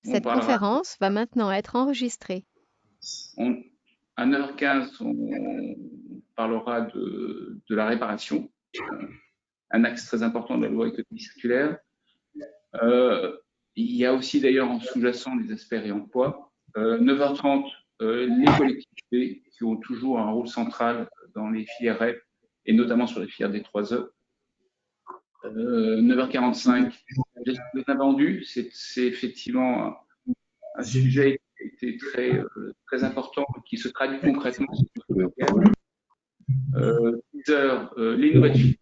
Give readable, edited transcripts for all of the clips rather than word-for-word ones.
On Cette parlera, conférence va maintenant être enregistrée. on- à 9h15, on parlera de la réparation, un axe très important de la loi économie circulaire. Euh, il y a aussi d'ailleurs en sous-jacent les aspects réemploi. 9h30, les collectivités qui ont toujours un rôle central dans les filières REP et notamment sur les filières des 3E. 9h45, gestion des invendus, c'est effectivement un sujet qui a été très important, qui se traduit concrètement. 10h, les nouvelles filières.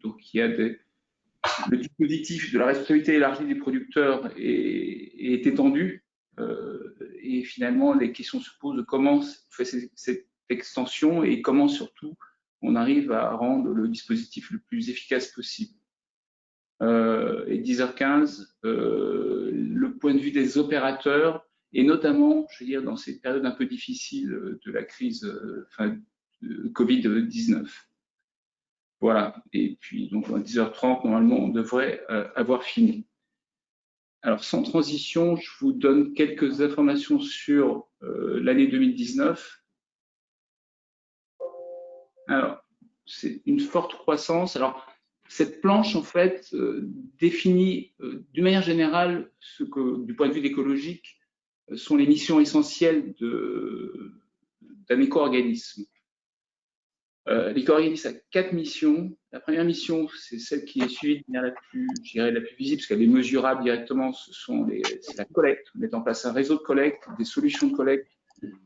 Donc il y a le dispositif de la responsabilité élargie des producteurs est étendu. Et finalement, les questions se posent de comment on fait cette extension et comment surtout on arrive à rendre le dispositif le plus efficace possible. Et 10h15, le point de vue des opérateurs, et notamment, je veux dire, dans ces périodes un peu difficiles de la crise de Covid-19. Voilà. Et puis, donc, à 10h30, normalement, on devrait avoir fini. Alors, sans transition, je vous donne quelques informations sur l'année 2019. Alors, c'est une forte croissance. Alors, cette planche, en fait, définit d'une manière générale ce que, du point de vue écologique, sont les missions essentielles d'un éco-organisme. L'éco-organisme a 4 missions. La première mission, c'est celle qui est suivie de manière la plus, je dirais, la plus visible, parce qu'elle est mesurable directement, c'est la collecte. Mettre en place un réseau de collecte, des solutions de collecte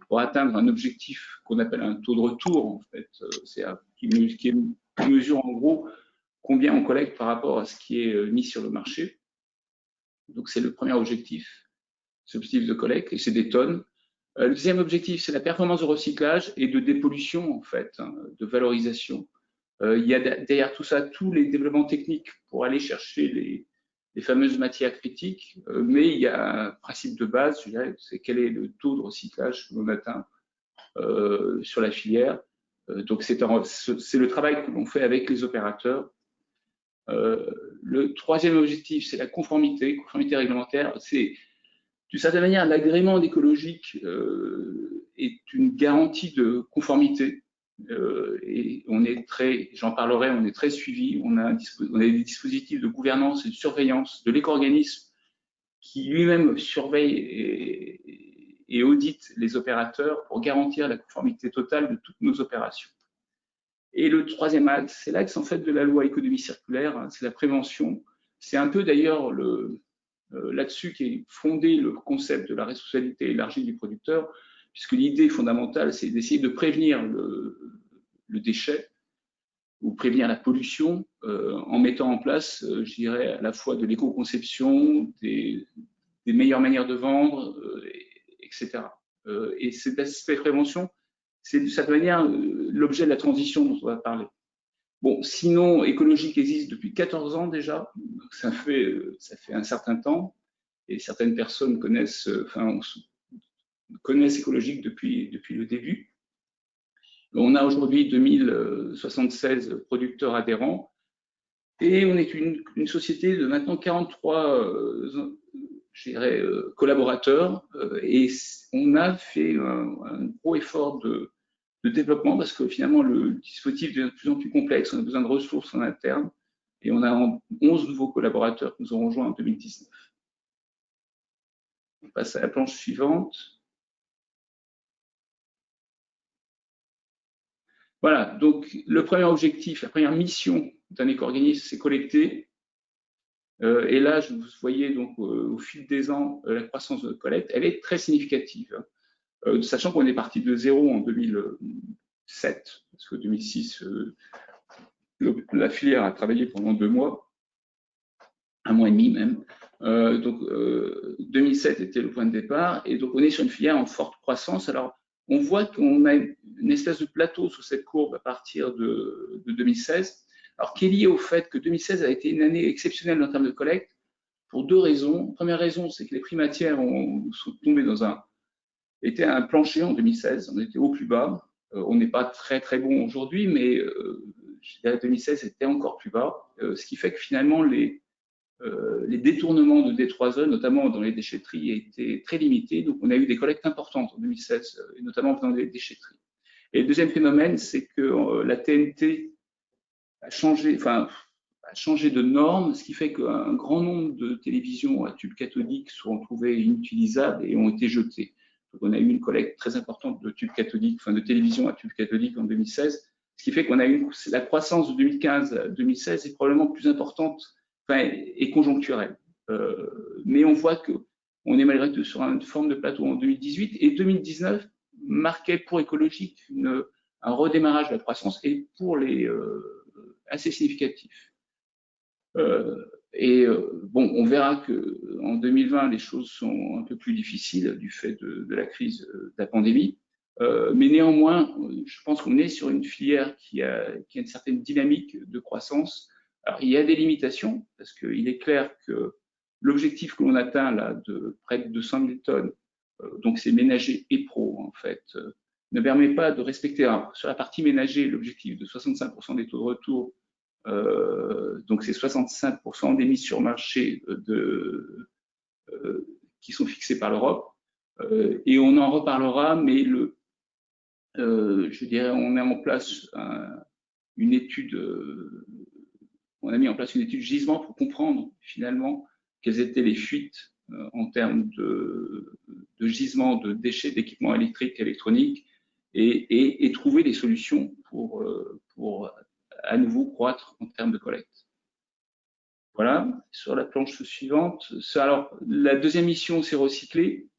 pour atteindre un objectif qu'on appelle un taux de retour, en fait. Qui mesure en gros combien on collecte par rapport à ce qui est mis sur le marché. Donc c'est le premier objectif, c'est l'objectif de collecte, et c'est des tonnes. Le deuxième objectif, c'est la performance de recyclage et de dépollution, en fait, de valorisation. Il y a derrière tout ça tous les développements techniques pour aller chercher les fameuses matières critiques, mais il y a un principe de base, je dirais, c'est quel est le taux de recyclage que l'on atteint sur la filière. Donc c'est le travail que l'on fait avec les opérateurs. Le troisième objectif, c'est la conformité réglementaire. C'est d'une certaine manière l'agrément d'écologique est une garantie de conformité. Et on est très, j'en parlerai, on est très suivi. On a des dispositifs de gouvernance et de surveillance de l'éco-organisme qui lui-même surveille et audite les opérateurs pour garantir la conformité totale de toutes nos opérations. Et le troisième axe, c'est l'axe en fait de la loi économie circulaire, hein, c'est la prévention. C'est un peu d'ailleurs là-dessus qu'est fondé le concept de la responsabilité élargie du producteur, puisque l'idée fondamentale, c'est d'essayer de prévenir le déchet ou prévenir la pollution en mettant en place, je dirais, à la fois de l'éco-conception, des meilleures manières de vendre, etc. Et cet aspect prévention, c'est de cette manière l'objet de la transition dont on va parler. Bon, sinon, écologique existe depuis 14 ans déjà, donc ça fait un certain temps, et certaines personnes connaissent écologique depuis le début. On a aujourd'hui 2076 producteurs adhérents, et on est une société de maintenant 43 je dirais, collaborateurs, et on a fait un gros effort de développement parce que finalement le dispositif devient de plus en plus complexe, on a besoin de ressources en interne, et on a 11 nouveaux collaborateurs qui nous ont rejoints en 2019. On passe à la planche suivante. Voilà, donc le premier objectif, la première mission d'un éco-organisme, c'est collecter. Et là, vous voyez donc au fil des ans, la croissance de notre collecte, elle est très significative. Sachant qu'on est parti de zéro en 2007, parce que 2006, la filière a travaillé pendant 2 mois, 1 mois et demi même. Donc 2007 était le point de départ, et donc on est sur une filière en forte croissance. Alors on voit qu'on a une espèce de plateau sur cette courbe à partir de 2016, alors qui est lié au fait que 2016 a été une année exceptionnelle en termes de collecte pour 2 raisons. Première raison, c'est que les prix matières sont tombés était un plancher en 2016, on était au plus bas. On n'est pas très très bon aujourd'hui, mais 2016 était encore plus bas, ce qui fait que finalement les détournements de D3E, notamment dans les déchetteries, étaient très limités. Donc, on a eu des collectes importantes en 2016, notamment dans les déchetteries. Et le deuxième phénomène, c'est que la TNT a changé de norme, ce qui fait qu'un grand nombre de télévisions à tubes cathodiques sont retrouvées inutilisables et ont été jetées. Donc, on a eu une collecte très importante de tubes cathodiques, de télévisions à tubes cathodiques en 2016, ce qui fait qu'on a eu la croissance de 2015 à 2016 est probablement plus importante et conjoncturelle. Mais on voit qu'on est malgré tout sur une forme de plateau en 2018 et 2019 marquait pour écologique un redémarrage de la croissance et pour les assez significatif. Bon, on verra qu'en 2020, les choses sont un peu plus difficiles du fait de la crise de la pandémie. Mais néanmoins, je pense qu'on est sur une filière qui a une certaine dynamique de croissance. Alors, il y a des limitations, parce qu'il est clair que l'objectif que l'on atteint là de près de 200 000 tonnes, donc c'est ménager et pro en fait, ne permet pas de respecter, sur la partie ménager, l'objectif de 65% des taux de retour. Donc c'est 65% des mises sur marché qui sont fixées par l'Europe. Et on en reparlera, mais je dirais, on met en place une étude, on a mis en place une étude gisement pour comprendre finalement quelles étaient les fuites en termes de gisement de déchets d'équipements électriques, électroniques, et trouver des solutions pour à nouveau croître en termes de collecte. Voilà, sur la planche suivante. Alors, la deuxième mission, c'est recycler.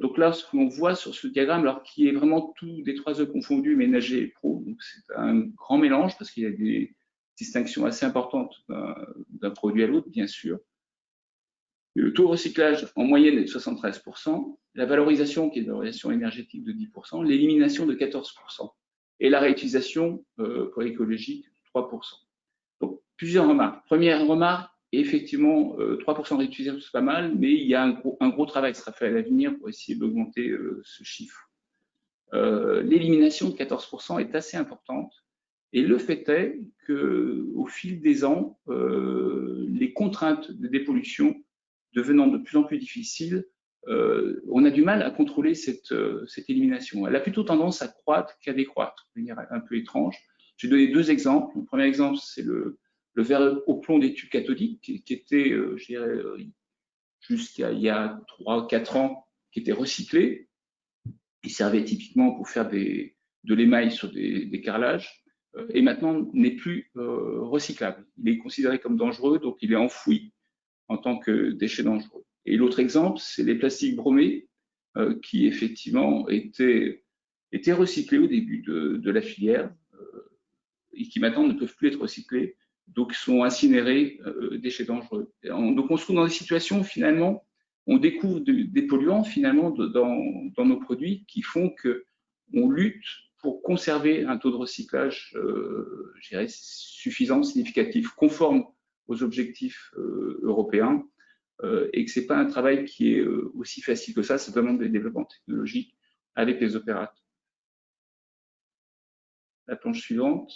Donc là, ce que l'on voit sur ce diagramme, alors qui est vraiment tout D3E confondus, ménager et pro, donc c'est un grand mélange parce qu'il y a des distinctions assez importantes d'un produit à l'autre, bien sûr. Le taux de recyclage en moyenne est de 73%, la valorisation qui est une valorisation énergétique de 10%, l'élimination de 14%, et la réutilisation pour l'écologique 3%. Donc, plusieurs remarques. Première remarque, effectivement, 3% de réutilisation, c'est pas mal, mais il y a un gros travail qui sera fait à l'avenir pour essayer d'augmenter ce chiffre. L'élimination de 14% est assez importante. Et le fait est qu'au fil des ans, les contraintes de dépollution devenant de plus en plus difficiles, on a du mal à contrôler cette élimination. Elle a plutôt tendance à croître qu'à décroître, de manière un peu étrange. Je vais donner deux exemples. Le premier exemple, c'est le verre au plomb des tubes cathodiques, qui était, je dirais, jusqu'à il y a 3 ou 4 ans, qui était recyclé. Il servait typiquement pour faire de l'émail sur des carrelages, et maintenant n'est plus recyclable. Il est considéré comme dangereux, donc il est enfoui en tant que déchet dangereux. Et l'autre exemple, c'est les plastiques bromés, qui effectivement étaient recyclés au début de la filière, et qui maintenant ne peuvent plus être recyclés, donc sont incinérés, déchets dangereux. Donc on se trouve dans des situations, finalement, on découvre des polluants, finalement, dans nos produits qui font qu'on lutte pour conserver un taux de recyclage, je dirais, suffisant, significatif, conforme aux objectifs européens, et que ce n'est pas un travail qui est aussi facile que ça demande des développements technologiques avec les opérateurs. La planche suivante.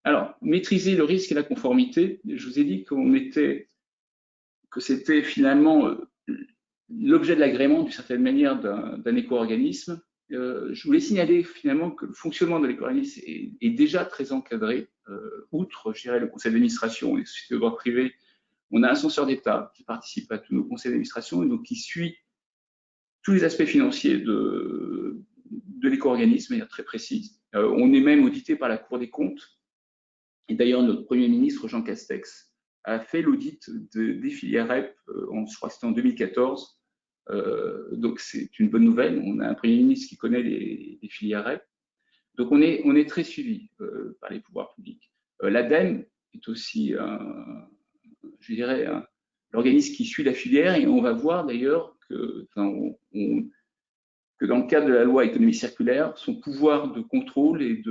Alors, maîtriser le risque et la conformité, je vous ai dit que c'était finalement l'objet de l'agrément, d'une certaine manière, d'un éco-organisme. Je voulais signaler finalement que le fonctionnement de l'éco-organisme est déjà très encadré. Outre, je dirais, le conseil d'administration et les sociétés de droit privé, on a un censeur d'État qui participe à tous nos conseils d'administration et donc qui suit tous les aspects financiers de l'éco-organisme de manière très précise. On est même audité par la Cour des comptes. Et d'ailleurs, notre Premier ministre, Jean Castex, a fait l'audit des filières REP, je crois que c'était en 2014. Donc, c'est une bonne nouvelle. On a un Premier ministre qui connaît les filières REP. Donc, on est très suivi par les pouvoirs publics. L'ADEME est aussi, je dirais, l'organisme qui suit la filière. Et on va voir d'ailleurs que dans le cadre de la loi économie circulaire, son pouvoir de contrôle et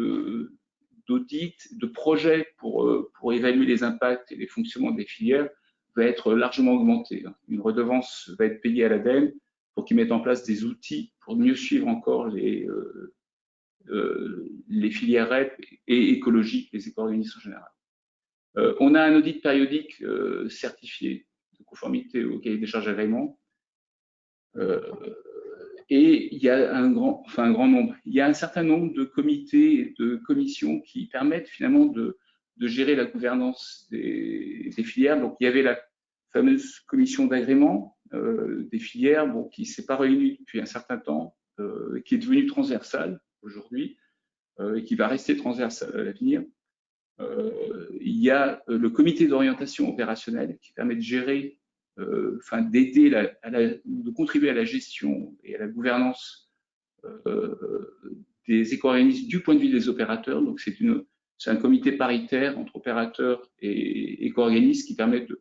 d'audit, de projet pour évaluer les impacts et les fonctionnements des filières va être largement augmenté. Une redevance va être payée à l'ADEME pour qu'ils mettent en place des outils pour mieux suivre encore les filières REP et écologiques, les éco-organismes en général. On a un audit périodique certifié de conformité au cahier des charges agrément. Et il y a un grand nombre. Il y a un certain nombre de comités et de commissions qui permettent finalement de gérer la gouvernance des filières. Donc, il y avait la fameuse commission d'agrément des filières, bon, qui ne s'est pas réunie depuis un certain temps, qui est devenue transversale aujourd'hui et qui va rester transversale à l'avenir. Il y a le comité d'orientation opérationnelle qui permet de gérer, d'aider, de contribuer à la gestion et à la gouvernance des éco-organismes du point de vue des opérateurs. Donc c'est un comité paritaire entre opérateurs et éco-organismes qui permet de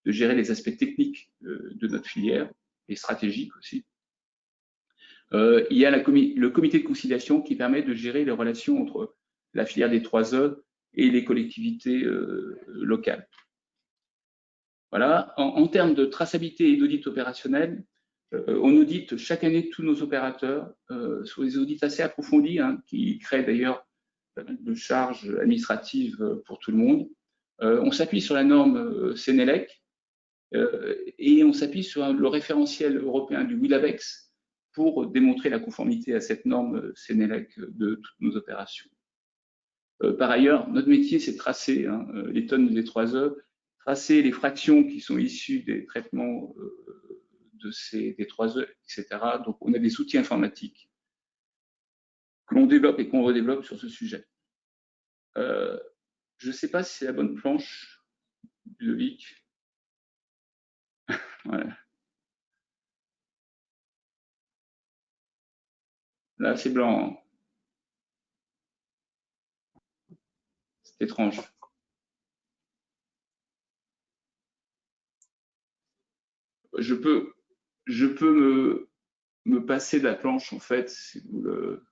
gérer les aspects techniques de notre filière et stratégiques aussi. Il y a le comité de conciliation qui permet de gérer les relations entre la filière des 3E et les collectivités locales. Voilà. En termes de traçabilité et d'audit opérationnel, on audite chaque année tous nos opérateurs sur des audits assez approfondis, qui créent d'ailleurs de charges administratives pour tout le monde. On s'appuie sur la norme Sénélec et on s'appuie sur le référentiel européen du WILABEX pour démontrer la conformité à cette norme Sénélec de toutes nos opérations. Par ailleurs, notre métier, c'est de tracer les tonnes des 3E, tracer les fractions qui sont issues des traitements des 3E, etc. Donc, on a des outils informatiques que l'on développe et qu'on redéveloppe sur ce sujet. Je ne sais pas si c'est la bonne planche, Ludovic. Voilà. Là, c'est blanc. C'est étrange. Je peux me passer de la planche, en fait, si vous le...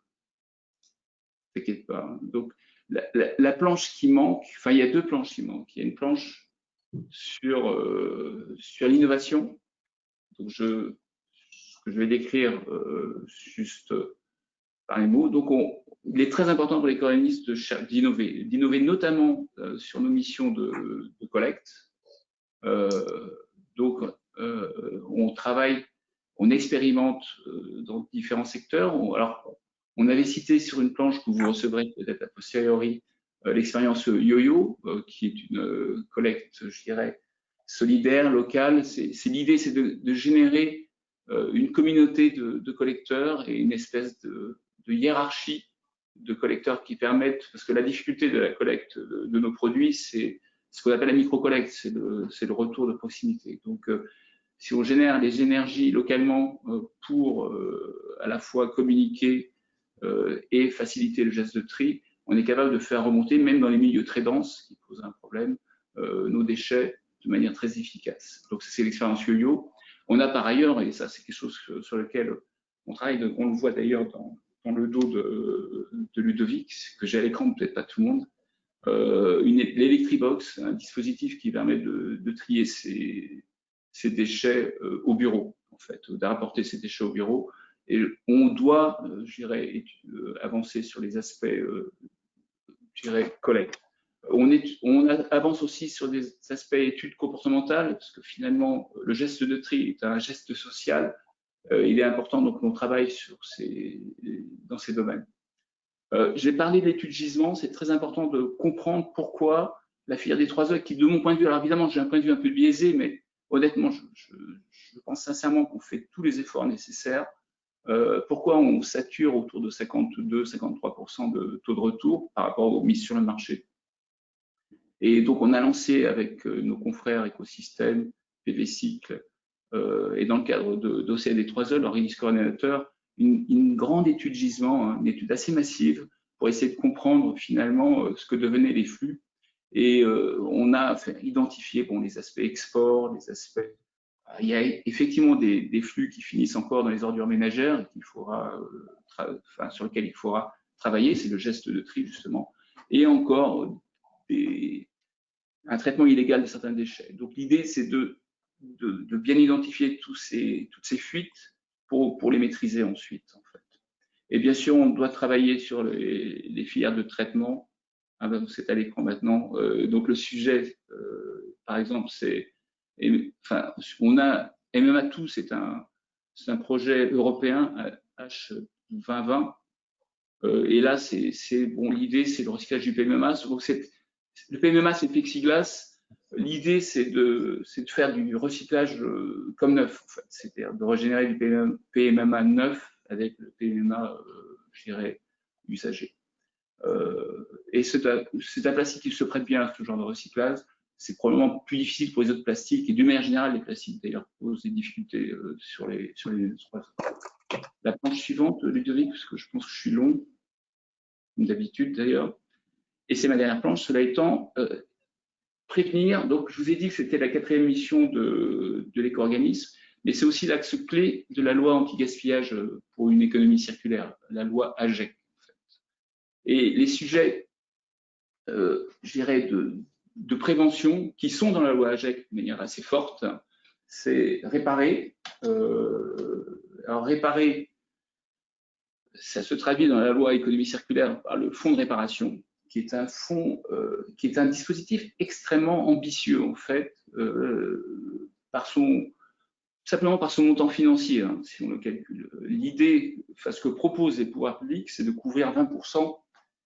T'inquiète pas. Donc, la planche qui manque, enfin, il y a deux planches qui manquent. Il y a une planche sur l'innovation. Donc, je vais décrire juste par les mots. Donc, il est très important pour les économistes d'innover notamment sur nos missions de collecte. Donc, on travaille, on expérimente dans différents secteurs. Alors, on avait cité sur une planche que vous recevrez peut-être a posteriori l'expérience YoYo, qui est une collecte, je dirais, solidaire, locale. L'idée, c'est de générer une communauté de collecteurs et une espèce de hiérarchie de collecteurs qui permettent, parce que la difficulté de la collecte de nos produits, c'est ce qu'on appelle la micro-collecte, c'est le retour de proximité. Donc, si on génère les énergies localement pour à la fois communiquer et faciliter le geste de tri, on est capable de faire remonter, même dans les milieux très denses, qui posent un problème, nos déchets de manière très efficace. Donc, c'est l'expérience YoYo. On a par ailleurs, et ça c'est quelque chose sur lequel on travaille, on le voit d'ailleurs dans le dos de Ludovic, que j'ai à l'écran, peut-être pas tout le monde, l'Electribox, un dispositif qui permet de trier ces déchets au bureau, en fait, de rapporter ces déchets au bureau. Et on doit, je dirais, avancer sur les aspects, je dirais, collecte. On avance aussi sur des aspects études comportementales, parce que finalement, le geste de tri est un geste social. Il est important, donc on travaille dans ces domaines. J'ai parlé de l'étude gisement, c'est très important de comprendre pourquoi la filière des 3E, qui de mon point de vue, alors évidemment j'ai un point de vue un peu biaisé, mais honnêtement je pense sincèrement qu'on fait tous les efforts nécessaires. Pourquoi on sature autour de 52-53% de taux de retour par rapport aux mises sur le marché. Et donc on a lancé avec nos confrères écosystèmes, PV Cycle, et dans le cadre d'OCD 3E, leur release coordinateur, une grande étude gisement, une étude assez massive pour essayer de comprendre finalement ce que devenaient les flux. Et on a identifié les aspects export, les aspects... Il y a effectivement des flux qui finissent encore dans les ordures ménagères et sur lesquels il faudra travailler, c'est le geste de tri justement, et encore un traitement illégal de certains déchets. Donc l'idée, c'est de bien identifier toutes ces fuites pour les maîtriser ensuite, en fait. Et bien sûr, on doit travailler sur les filières de traitement Ah ben, c'est à l'écran maintenant. Donc le sujet, par exemple, c'est, enfin, on a MMA2, c'est un projet européen H2020. Et là, bon, l'idée, c'est le recyclage du PMMA. Donc le PMMA, c'est plexiglas. L'idée, c'est de faire du recyclage comme neuf, en fait. C'est-à-dire de régénérer du PMMA neuf avec le PMMA, je dirais, usagé. Et c'est un plastique qui se prête bien à ce genre de recyclage. C'est probablement plus difficile pour les autres plastiques. Et d'une manière générale, les plastiques, d'ailleurs, posent des difficultés sur les trois. La planche suivante, Ludovic, parce que je pense que je suis long, comme d'habitude d'ailleurs. Et c'est ma dernière planche. Cela étant, prévenir. Donc, je vous ai dit que c'était la 4e mission de l'éco-organisme, mais c'est aussi l'axe clé de la loi anti-gaspillage pour une économie circulaire, la loi AGEC. En fait. Et les sujets, je dirais, de prévention qui sont dans la loi AGEC de manière assez forte, c'est réparer. Alors, réparer, ça se traduit dans la loi économie circulaire par le fonds de réparation, qui est un fonds, qui est un dispositif extrêmement ambitieux en fait, simplement par son montant financier, hein, si on le calcule. L'idée, enfin, ce que proposent les pouvoirs publics, c'est de couvrir 20%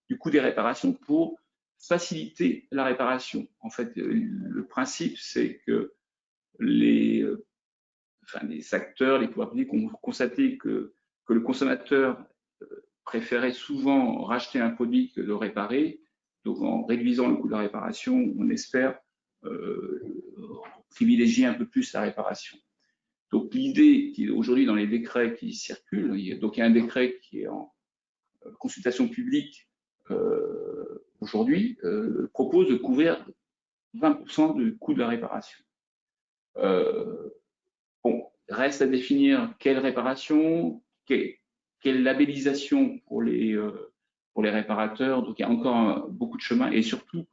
du coût des réparations pour faciliter la réparation. En fait, le principe, c'est que les acteurs, les pouvoirs publics ont constaté que le consommateur préférait souvent racheter un produit que de le réparer. Donc, en réduisant le coût de la réparation, on espère privilégier un peu plus la réparation. Donc, l'idée qui est aujourd'hui dans les décrets qui circulent, il y a un décret qui est en consultation publique aujourd'hui, propose de couvrir 20% du coût de la réparation. Bon, reste à définir quelle réparation, quelle labellisation pour les réparateurs. Donc, il y a encore beaucoup de chemin et surtout,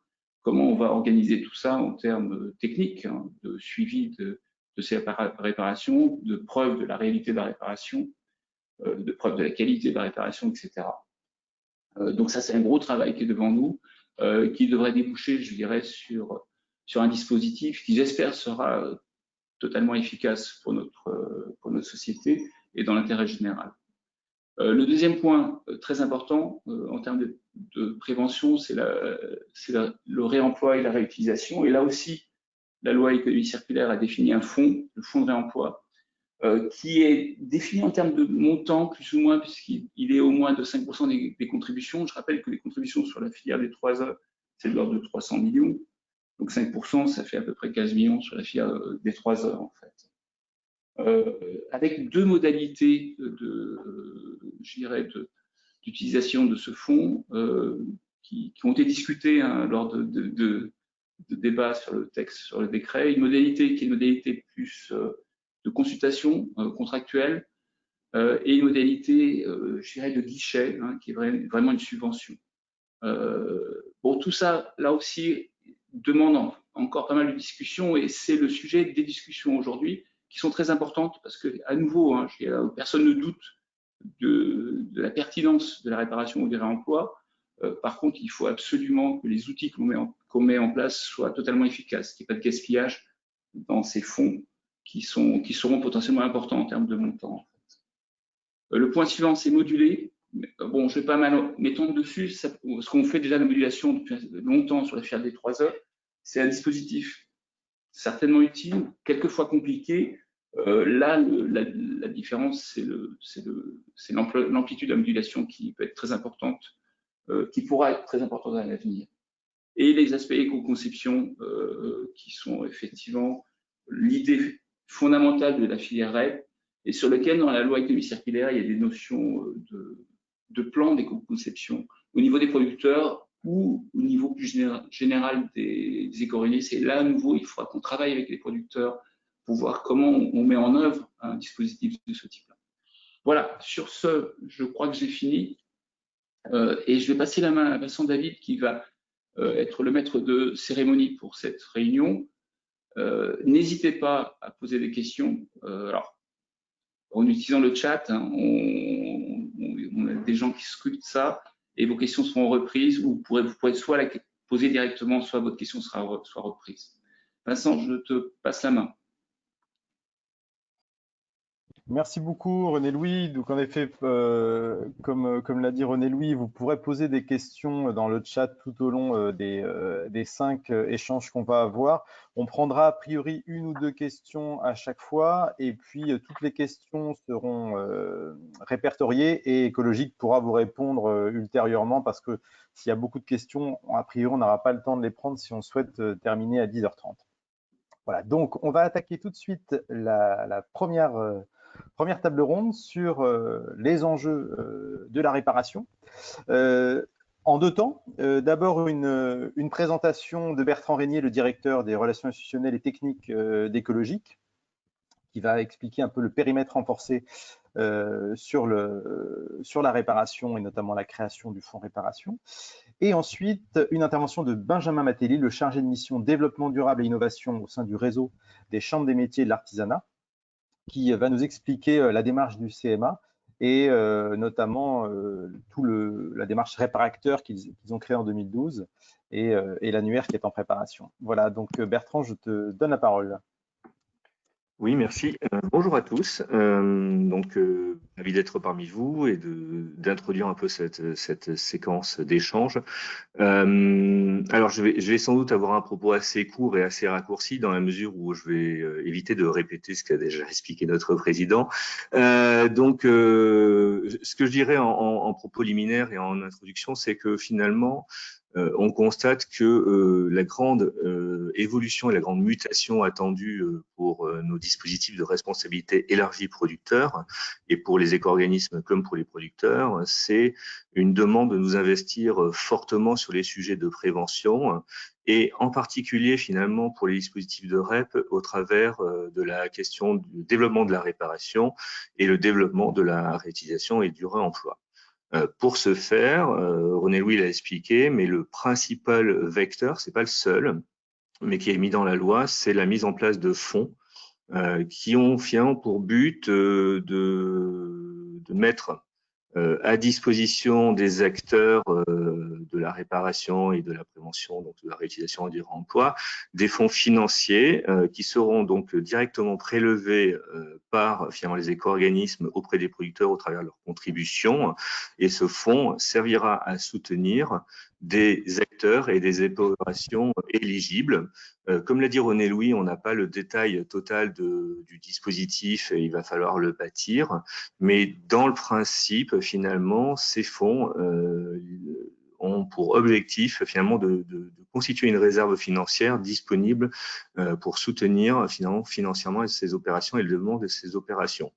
comment on va organiser tout ça en termes techniques, hein, de suivi de ces réparations, de preuve de la réalité de la réparation, de preuve de la qualité de la réparation, etc. Donc, ça, c'est un gros travail qui est devant nous, qui devrait déboucher, je dirais, sur un dispositif qui, j'espère, sera totalement efficace pour notre société et dans l'intérêt général. Le deuxième point très important en termes de prévention, c'est le réemploi et la réutilisation. Et là aussi, la loi économie circulaire a défini un fonds, le fonds de réemploi, qui est défini en termes de montant, plus ou moins, puisqu'il est au moins de 5% des contributions. Je rappelle que les contributions sur la filière des 3E, c'est de l'ordre de 300 millions. Donc 5%, ça fait à peu près 15 millions sur la filière des 3E, en fait. Avec deux modalités d'utilisation de ce fonds qui ont été discutées hein, lors de débats sur le texte, sur le décret. Une modalité qui est une modalité plus de consultation contractuelle et une modalité, je dirais, de guichet, hein, qui est vraiment une subvention. Bon, tout ça, là aussi, demande encore pas mal de discussions et c'est le sujet des discussions aujourd'hui qui sont très importantes parce que, à nouveau, hein, personne ne doute de la pertinence de la réparation ou du réemploi. Par contre, il faut absolument que les outils qu'on met en place soient totalement efficaces, qu'il n'y ait pas de gaspillage dans ces fonds qui seront potentiellement importants en termes de montant. En fait. Le point suivant, c'est moduler. Bon, je ne vais pas m'étendre dessus, parce qu'on fait déjà la modulation depuis longtemps sur la filière des 3E. C'est un dispositif certainement utile, quelquefois compliqué. Là, la différence, c'est l'amplitude de la modulation qui peut être très importante, qui pourra être très importante à l'avenir. Et les aspects éco-conception qui sont effectivement l'idée fondamentale de la filière REP et sur lequel, dans la loi économie circulaire, il y a des notions de plan d'éco-conception au niveau des producteurs ou au niveau plus général des éco-organismes. Et là, à nouveau, il faudra qu'on travaille avec les producteurs pour voir comment on met en œuvre un dispositif de ce type-là. Voilà, sur ce, je crois que j'ai fini. Et je vais passer la main à Vincent David qui va être le maître de cérémonie pour cette réunion. N'hésitez pas à poser des questions. Alors, en utilisant le chat, hein, on a des gens qui scrutent ça. et vos questions seront reprises, ou vous pourrez soit la poser directement, soit votre question sera soit reprise. Vincent, je te passe la main. Merci beaucoup René-Louis. Donc en effet, comme l'a dit René-Louis, vous pourrez poser des questions dans le chat tout au long des 5 échanges qu'on va avoir. On prendra a priori 1 ou 2 questions à chaque fois et puis toutes les questions seront répertoriées et Écologique pourra vous répondre ultérieurement parce que s'il y a beaucoup de questions, a priori on n'aura pas le temps de les prendre si on souhaite terminer à 10h30. Voilà, donc on va attaquer tout de suite la première table ronde sur les enjeux de la réparation. En 2 temps, d'abord une présentation de Bertrand Régnier, le directeur des relations institutionnelles et techniques d'Écologique, qui va expliquer un peu le périmètre renforcé sur la réparation et notamment la création du fonds réparation. Et ensuite, une intervention de Benjamin Matelli, le chargé de mission développement durable et innovation au sein du réseau des chambres des métiers et de l'artisanat, qui va nous expliquer la démarche du CMA et notamment la démarche Réparacteur qu'ils ont créée en 2012 et l'annuaire qui est en préparation. Voilà, donc Bertrand, je te donne la parole. Oui, merci. Bonjour à tous. Ravi d'être parmi vous et d'introduire un peu cette séquence d'échange. Alors, je vais sans doute avoir un propos assez court et assez raccourci dans la mesure où je vais éviter de répéter ce qu'a déjà expliqué notre président. Ce que je dirais en propos liminaire et en introduction, c'est que finalement, on constate que la grande évolution et la grande mutation attendue pour nos dispositifs de responsabilité élargie producteurs et pour les éco-organismes comme pour les producteurs, c'est une demande de nous investir fortement sur les sujets de prévention et en particulier finalement pour les dispositifs de REP au travers de la question du développement de la réparation et le développement de la réutilisation et du réemploi. Pour ce faire, René-Louis l'a expliqué, mais le principal vecteur, c'est pas le seul, mais qui est mis dans la loi, c'est la mise en place de fonds qui ont finalement pour but de mettre à disposition des acteurs de la réparation et de la prévention, donc de la réutilisation et du réemploi, des fonds financiers qui seront donc directement prélevés par finalement les éco-organismes auprès des producteurs au travers de leurs contributions. Et ce fonds servira à soutenir des acteurs et des opérations éligibles. Comme l'a dit René-Louis, on n'a pas le détail total du dispositif et il va falloir le bâtir. Mais dans le principe, finalement, ces fonds ont pour objectif finalement de constituer une réserve financière disponible pour soutenir financièrement ces opérations et le développement de ces opérations.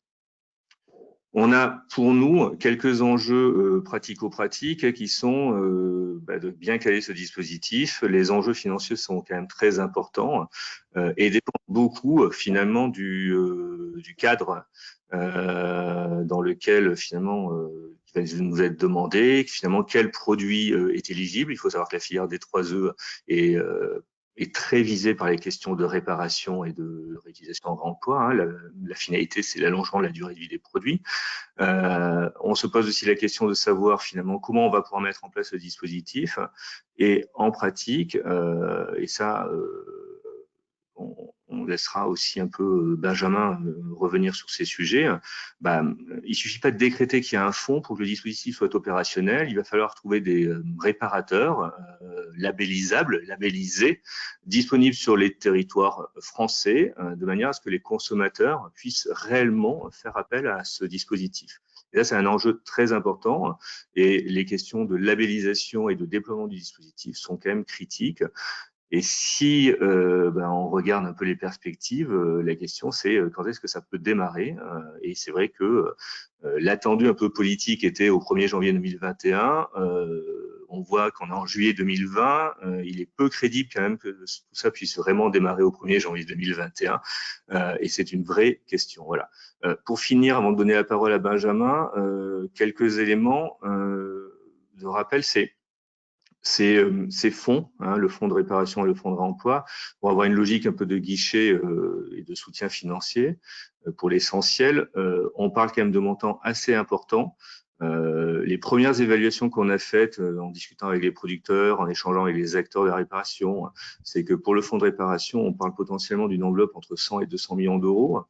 On a pour nous quelques enjeux pratico-pratiques qui sont de bien caler ce dispositif. Les enjeux financiers sont quand même très importants et dépendent beaucoup finalement du cadre dans lequel finalement qui va nous être demandé, finalement quel produit est éligible. Il faut savoir que la filière des 3E est très visée par les questions de réparation et de réutilisation en réemploi. Hein. La finalité, c'est l'allongement de la durée de vie des produits. On se pose aussi la question de savoir finalement comment on va pouvoir mettre en place ce dispositif. Et en pratique, et ça, on laissera aussi un peu Benjamin revenir sur ces sujets. Il suffit pas de décréter qu'il y a un fonds pour que le dispositif soit opérationnel. Il va falloir trouver des réparateurs labellisés, disponibles sur les territoires français, de manière à ce que les consommateurs puissent réellement faire appel à ce dispositif. Et là, c'est un enjeu très important et les questions de labellisation et de déploiement du dispositif sont quand même critiques. Et si on regarde un peu les perspectives, la question c'est quand est-ce que ça peut démarrer et c'est vrai que l'attendu un peu politique était au 1er janvier 2021. On voit qu'on est en juillet 2020. Il est peu crédible quand même que tout ça puisse vraiment démarrer au 1er janvier 2021. Et c'est une vraie question. Voilà. Pour finir, avant de donner la parole à Benjamin, quelques éléments de rappel, ces fonds, hein, le fonds de réparation et le fonds de réemploi, vont avoir une logique un peu de guichet et de soutien financier pour l'essentiel. On parle quand même de montants assez importants. Les premières évaluations qu'on a faites en discutant avec les producteurs, en échangeant avec les acteurs de la réparation, c'est que pour le fonds de réparation, on parle potentiellement d'une enveloppe entre 100 et 200 millions d'euros,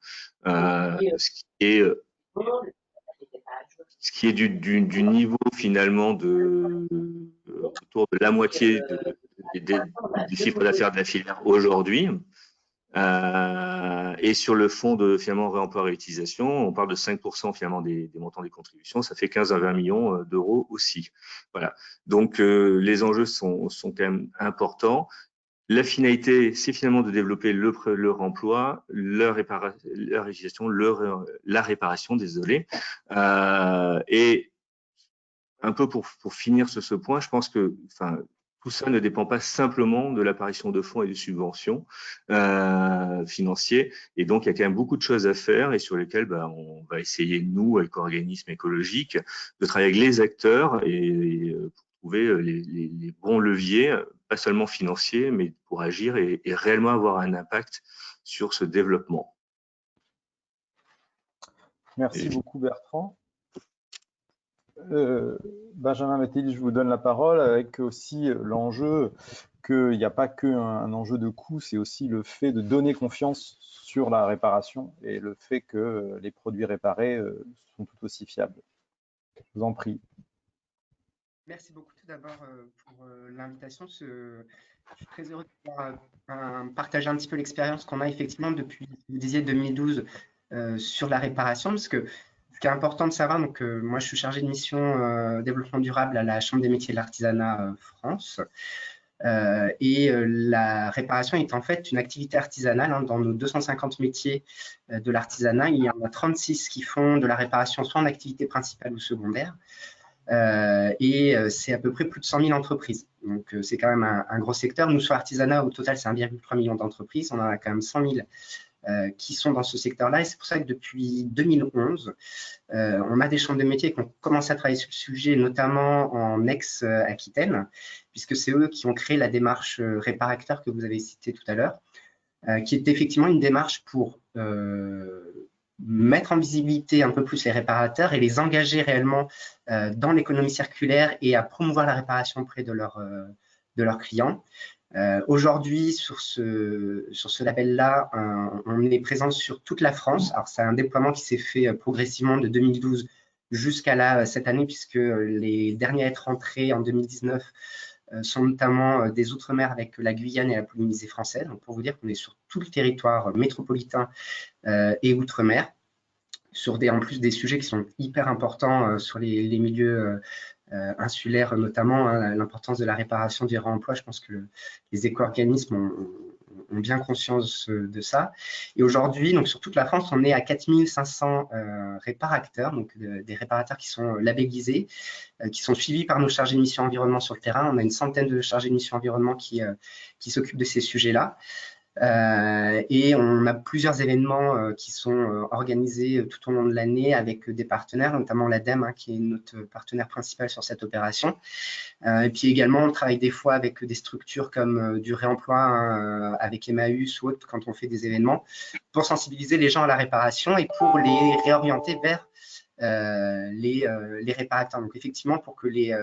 ce qui est du niveau finalement autour de la moitié du chiffre d'affaires de la filière aujourd'hui. Et sur le fonds de finalement réemploi réutilisation, on parle de 5% finalement des montants des contributions, ça fait 15 à 20 millions d'euros aussi. Voilà. Donc les enjeux sont quand même importants. La finalité, c'est finalement de développer le remploi, la réutilisation, la réparation, désolé. Et un peu pour finir sur ce point, je pense que, tout ça ne dépend pas simplement de l'apparition de fonds et de subventions financiers. Et donc, il y a quand même beaucoup de choses à faire et sur lesquelles on va essayer, nous, avec organismes écologiques, de travailler avec les acteurs et pour trouver les bons leviers, pas seulement financiers, mais pour agir et réellement avoir un impact sur ce développement. Merci beaucoup, Bertrand. Benjamin Mathilde, je vous donne la parole avec aussi l'enjeu qu'il n'y a pas qu'un enjeu de coût, c'est aussi le fait de donner confiance sur la réparation et le fait que les produits réparés sont tout aussi fiables. Je vous en prie. Merci beaucoup tout d'abord pour l'invitation. Je suis très heureux de pouvoir partager un petit peu l'expérience qu'on a effectivement depuis, vous disiez, 2012 sur la réparation, parce que ce qui est important de savoir, donc moi je suis chargé de mission développement durable à la Chambre des métiers de l'artisanat France. La réparation est en fait une activité artisanale. Dans nos 250 métiers de l'artisanat, il y en a 36 qui font de la réparation soit en activité principale ou secondaire. C'est à peu près plus de 100 000 entreprises. Donc, c'est quand même un gros secteur. Nous, sur l'artisanat, au total, c'est 1,3 million d'entreprises. On en a quand même 100 000 qui sont dans ce secteur-là. Et c'est pour ça que depuis 2011, on a des chambres de métiers qui ont commencé à travailler sur le sujet, notamment en ex-Aquitaine, puisque c'est eux qui ont créé la démarche Réparacteur que vous avez citée tout à l'heure, qui est effectivement une démarche pour mettre en visibilité un peu plus les réparateurs et les engager réellement dans l'économie circulaire et à promouvoir la réparation auprès de leurs clients. Aujourd'hui, sur ce label-là, on est présent sur toute la France. Alors, c'est un déploiement qui s'est fait progressivement de 2012 jusqu'à cette année, puisque les derniers à être rentrés en 2019 sont notamment des Outre-mer avec la Guyane et la Polynésie française. Donc, pour vous dire qu'on est sur tout le territoire métropolitain et Outre-mer, sur en plus des sujets qui sont hyper importants sur les milieux insulaires, notamment l'importance de la réparation du réemploi. Je pense que les éco-organismes ont bien conscience de ça. Et aujourd'hui, donc sur toute la France, on est à 4500 réparateurs, donc des réparateurs qui sont labellisés, qui sont suivis par nos chargés de mission environnement sur le terrain. On a une centaine de chargés de mission environnement qui s'occupent de ces sujets-là. Et on a plusieurs événements qui sont organisés tout au long de l'année avec des partenaires, notamment l'ADEME, qui est notre partenaire principal sur cette opération. Et puis également, on travaille des fois avec des structures comme du réemploi avec Emmaüs ou autre quand on fait des événements pour sensibiliser les gens à la réparation et pour les réorienter vers les réparateurs. Donc effectivement, pour que les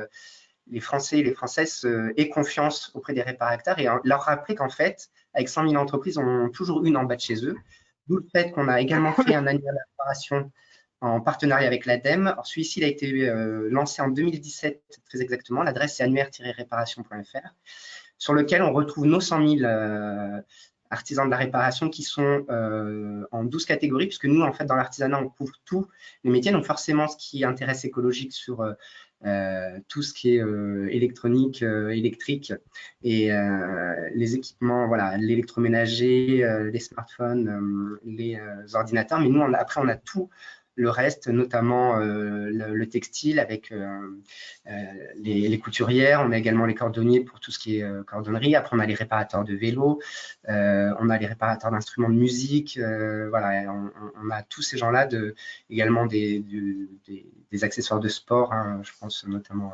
Français et les Françaises aient confiance auprès des réparateurs et leur rappeler qu'en fait, avec 100 000 entreprises, on en a toujours une en bas de chez eux. D'où le fait qu'on a également fait un annuaire de réparation en partenariat avec l'ADEME. Alors, celui-ci, il a été lancé en 2017, très exactement. L'adresse, c'est annuaire-réparation.fr, sur lequel on retrouve nos 100 000 artisans de la réparation qui sont en 12 catégories, puisque nous, en fait, dans l'artisanat, on couvre tous les métiers. Donc, forcément, ce qui intéresse écologique sur tout ce qui est électronique, électrique et les équipements, voilà, l'électroménager, les smartphones, les ordinateurs. Mais nous, après, on a tout le reste, notamment le textile avec les couturières. On a également les cordonniers pour tout ce qui est cordonnerie. Après, on a les réparateurs de vélos, on a les réparateurs d'instruments de musique. Voilà, on a tous ces gens-là, également des accessoires de sport, hein, je pense notamment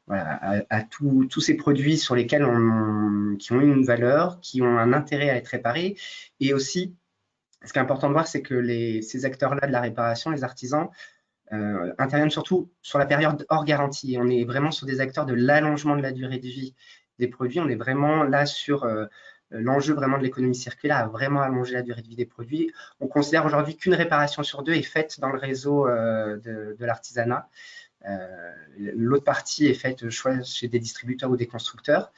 voilà, à tous ces produits sur lesquels qui ont une valeur, qui ont un intérêt à être réparés. Et aussi, ce qui est important de voir, c'est que ces acteurs-là de la réparation, les artisans, interviennent surtout sur la période hors garantie. On est vraiment sur des acteurs de l'allongement de la durée de vie des produits. On est vraiment là sur l'enjeu vraiment de l'économie circulaire, à vraiment allonger la durée de vie des produits. On considère aujourd'hui qu'une réparation sur 2 est faite dans le réseau de l'artisanat. L'autre partie est faite soit chez des distributeurs ou des constructeurs.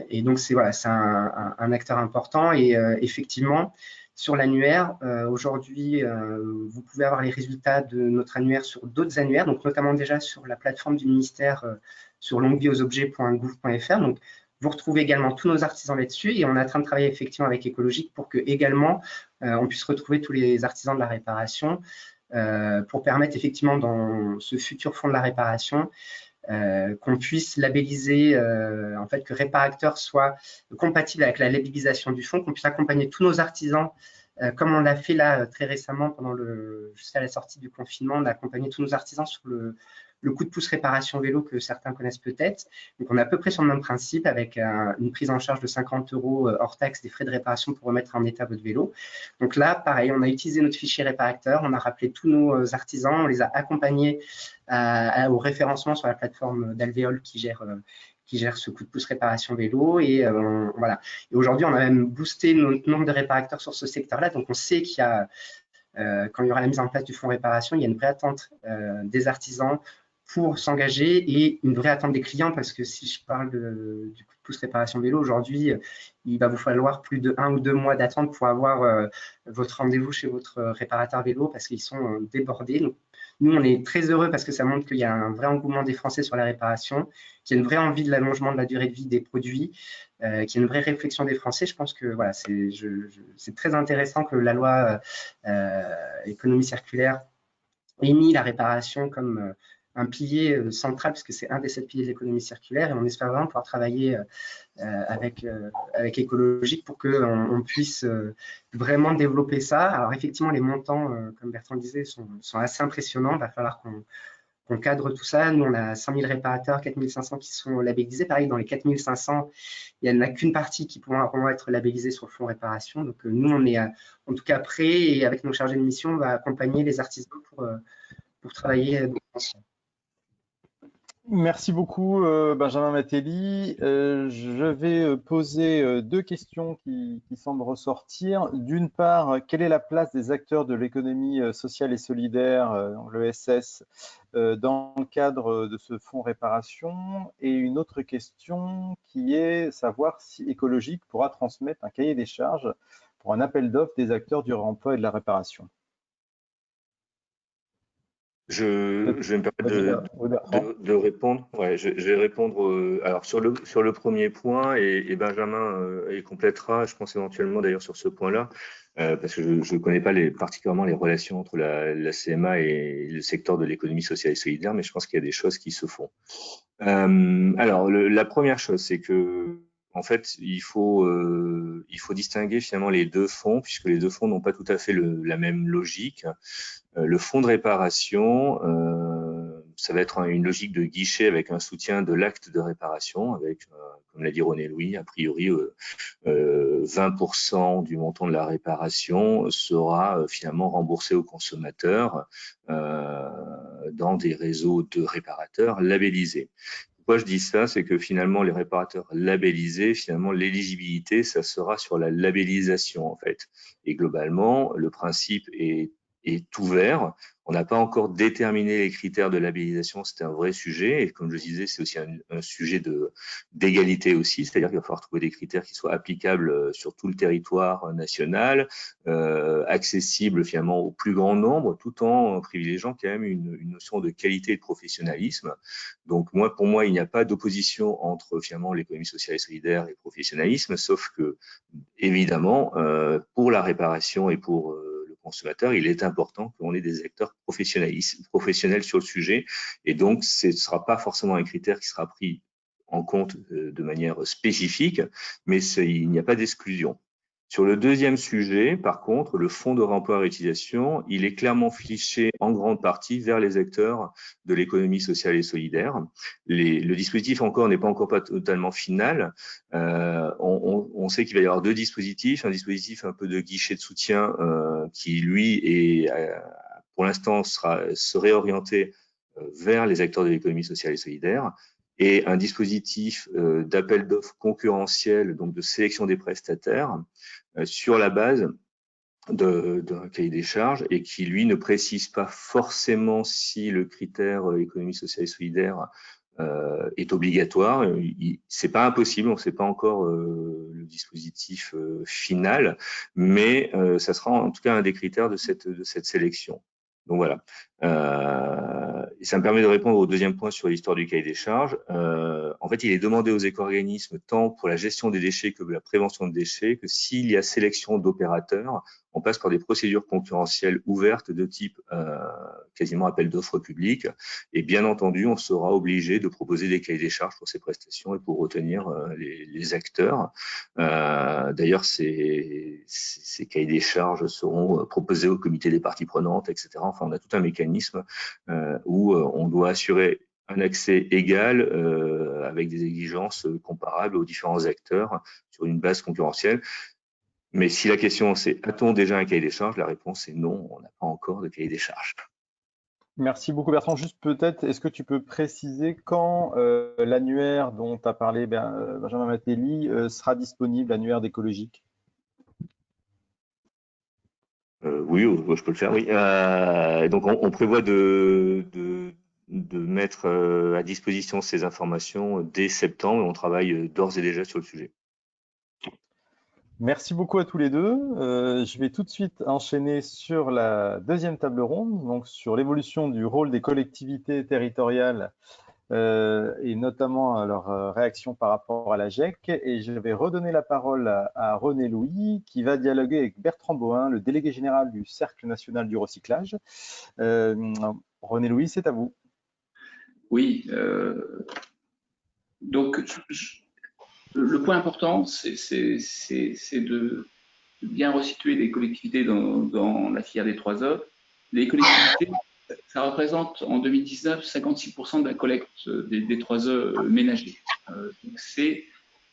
Et donc, c'est voilà, un acteur important. Et effectivement, sur l'annuaire, aujourd'hui, vous pouvez avoir les résultats de notre annuaire sur d'autres annuaires, donc notamment déjà sur la plateforme du ministère sur longuevieauxobjets.gouv.fr. Donc, vous retrouvez également tous nos artisans là-dessus et on est en train de travailler effectivement avec Écologique pour que également on puisse retrouver tous les artisans de la réparation pour permettre effectivement dans ce futur fonds de la réparation qu'on puisse labelliser, en fait, que Réparacteur soit compatible avec la labellisation du fonds, qu'on puisse accompagner tous nos artisans, comme on l'a fait là très récemment jusqu'à la sortie du confinement, on a accompagné tous nos artisans sur le coup de pouce réparation vélo que certains connaissent peut-être. Donc, on est à peu près sur le même principe avec une prise en charge de 50 € hors taxe des frais de réparation pour remettre en état votre vélo. Donc là, pareil, on a utilisé notre fichier Réparacteur, on a rappelé tous nos artisans, on les a accompagnés au référencement sur la plateforme d'Alvéole qui gère ce coup de pouce réparation vélo. Et voilà. Et aujourd'hui, on a même boosté notre nombre de réparateurs sur ce secteur-là. Donc, on sait qu'il y a, quand il y aura la mise en place du fonds réparation, il y a une vraie attente des artisans pour s'engager et une vraie attente des clients, parce que si je parle du coup de pouce réparation vélo, aujourd'hui, il va vous falloir plus de 1 ou 2 mois d'attente pour avoir votre rendez-vous chez votre réparateur vélo parce qu'ils sont débordés. Donc, nous, on est très heureux parce que ça montre qu'il y a un vrai engouement des Français sur la réparation, qu'il y a une vraie envie de l'allongement de la durée de vie des produits, qu'il y a une vraie réflexion des Français. Je pense que voilà, c'est très intéressant que la loi économie circulaire ait mis la réparation comme un pilier central, parce que c'est un des 7 piliers de l'économie circulaire, et on espère vraiment pouvoir travailler avec Écologique pour qu'on puisse vraiment développer ça. Alors effectivement, les montants, comme Bertrand le disait, sont assez impressionnants. Il va falloir qu'on cadre tout ça. Nous, on a 5000 réparateurs, 4500 qui sont labellisés. Pareil, dans les 4500, il n'y en a qu'une partie qui pourront être labellisés sur le fonds réparation. Donc nous, on est en tout cas prêts, et avec nos chargés de mission, on va accompagner les artisans pour travailler dans ce sens. Merci beaucoup, Benjamin Matelli. Je vais poser 2 questions qui semblent ressortir. D'une part, quelle est la place des acteurs de l'économie sociale et solidaire, l'ESS, dans le cadre de ce fonds réparation? Et une autre question qui est savoir si Écologique pourra transmettre un cahier des charges pour un appel d'offres des acteurs du réemploi et de la réparation. Je vais me permettre de répondre. Ouais, je vais répondre. Alors sur le premier point, et Benjamin complétera, je pense éventuellement d'ailleurs sur ce point-là, parce que je ne connais pas particulièrement les relations entre la CMA et le secteur de l'économie sociale et solidaire, mais je pense qu'il y a des choses qui se font. Alors la première chose, c'est que en fait, il faut distinguer finalement les 2 fonds, puisque les 2 fonds n'ont pas tout à fait la même logique. Le fonds de réparation, ça va être une logique de guichet avec un soutien de l'acte de réparation, avec, comme l'a dit René Louis, a priori 20% du montant de la réparation sera finalement remboursé aux consommateurs dans des réseaux de réparateurs labellisés. Pourquoi je dis ça? C'est que finalement, les réparateurs labellisés, finalement, l'éligibilité, ça sera sur la labellisation, en fait. Et globalement, le principe est ouvert. On n'a pas encore déterminé les critères de labellisation, c'est un vrai sujet. Et comme je disais, c'est aussi un sujet d'égalité aussi, c'est-à-dire qu'il va falloir trouver des critères qui soient applicables sur tout le territoire national, accessibles finalement au plus grand nombre, tout en privilégiant quand même une notion de qualité et de professionnalisme. Donc pour moi, il n'y a pas d'opposition entre finalement l'économie sociale et solidaire et le professionnalisme, sauf que évidemment, pour la réparation et pour consommateur, il est important qu'on ait des acteurs professionnels sur le sujet, et donc ce ne sera pas forcément un critère qui sera pris en compte de manière spécifique, mais il n'y a pas d'exclusion. Sur le deuxième sujet, par contre, le fonds de réemploi et réutilisation, il est clairement fléché en grande partie vers les acteurs de l'économie sociale et solidaire. Le dispositif encore n'est pas totalement final. On sait qu'il va y avoir 2 dispositifs, un dispositif un peu de guichet de soutien qui, lui, est pour l'instant, serait orienté vers les acteurs de l'économie sociale et solidaire, et un dispositif d'appel d'offres concurrentiel, donc de sélection des prestataires, sur la base d'un cahier des charges, et qui, lui, ne précise pas forcément si le critère économie sociale et solidaire est obligatoire. C'est pas impossible, on ne sait pas encore le dispositif final, mais ça sera en tout cas un des critères de cette sélection. Donc voilà. Et ça me permet de répondre au deuxième point sur l'histoire du cahier des charges. En fait, il est demandé aux éco-organismes, tant pour la gestion des déchets que la prévention de déchets, que s'il y a sélection d'opérateurs, on passe par des procédures concurrentielles ouvertes de type quasiment appel d'offres public. Et bien entendu, on sera obligé de proposer des cahiers des charges pour ces prestations et pour retenir les acteurs. D'ailleurs, ces cahiers des charges seront proposés au comité des parties prenantes, etc. Enfin, on a tout un mécanisme où on doit assurer un accès égal avec des exigences comparables aux différents acteurs sur une base concurrentielle. Mais si la question c'est a-t-on déjà un cahier des charges, la réponse est non, on n'a pas encore de cahier des charges. Merci beaucoup Bertrand. Juste peut-être, est-ce que tu peux préciser quand l'annuaire dont a parlé Benjamin Matelli sera disponible, l'annuaire d'écologique? Oui, je peux le faire, oui. Donc on prévoit de mettre à disposition ces informations dès septembre, et on travaille d'ores et déjà sur le sujet. Merci beaucoup à tous les deux. Je vais tout de suite enchaîner sur la deuxième table ronde, donc sur l'évolution du rôle des collectivités territoriales et notamment à leur réaction par rapport à la GEC. Et je vais redonner la parole à René Louis, qui va dialoguer avec Bertrand Bohin, le délégué général du Cercle national du recyclage. René Louis, c'est à vous. Oui, donc le point important, c'est de bien resituer les collectivités dans la filière des 3E. Les collectivités, ça représente en 2019 56% de la collecte des 3E ménagers. Donc c'est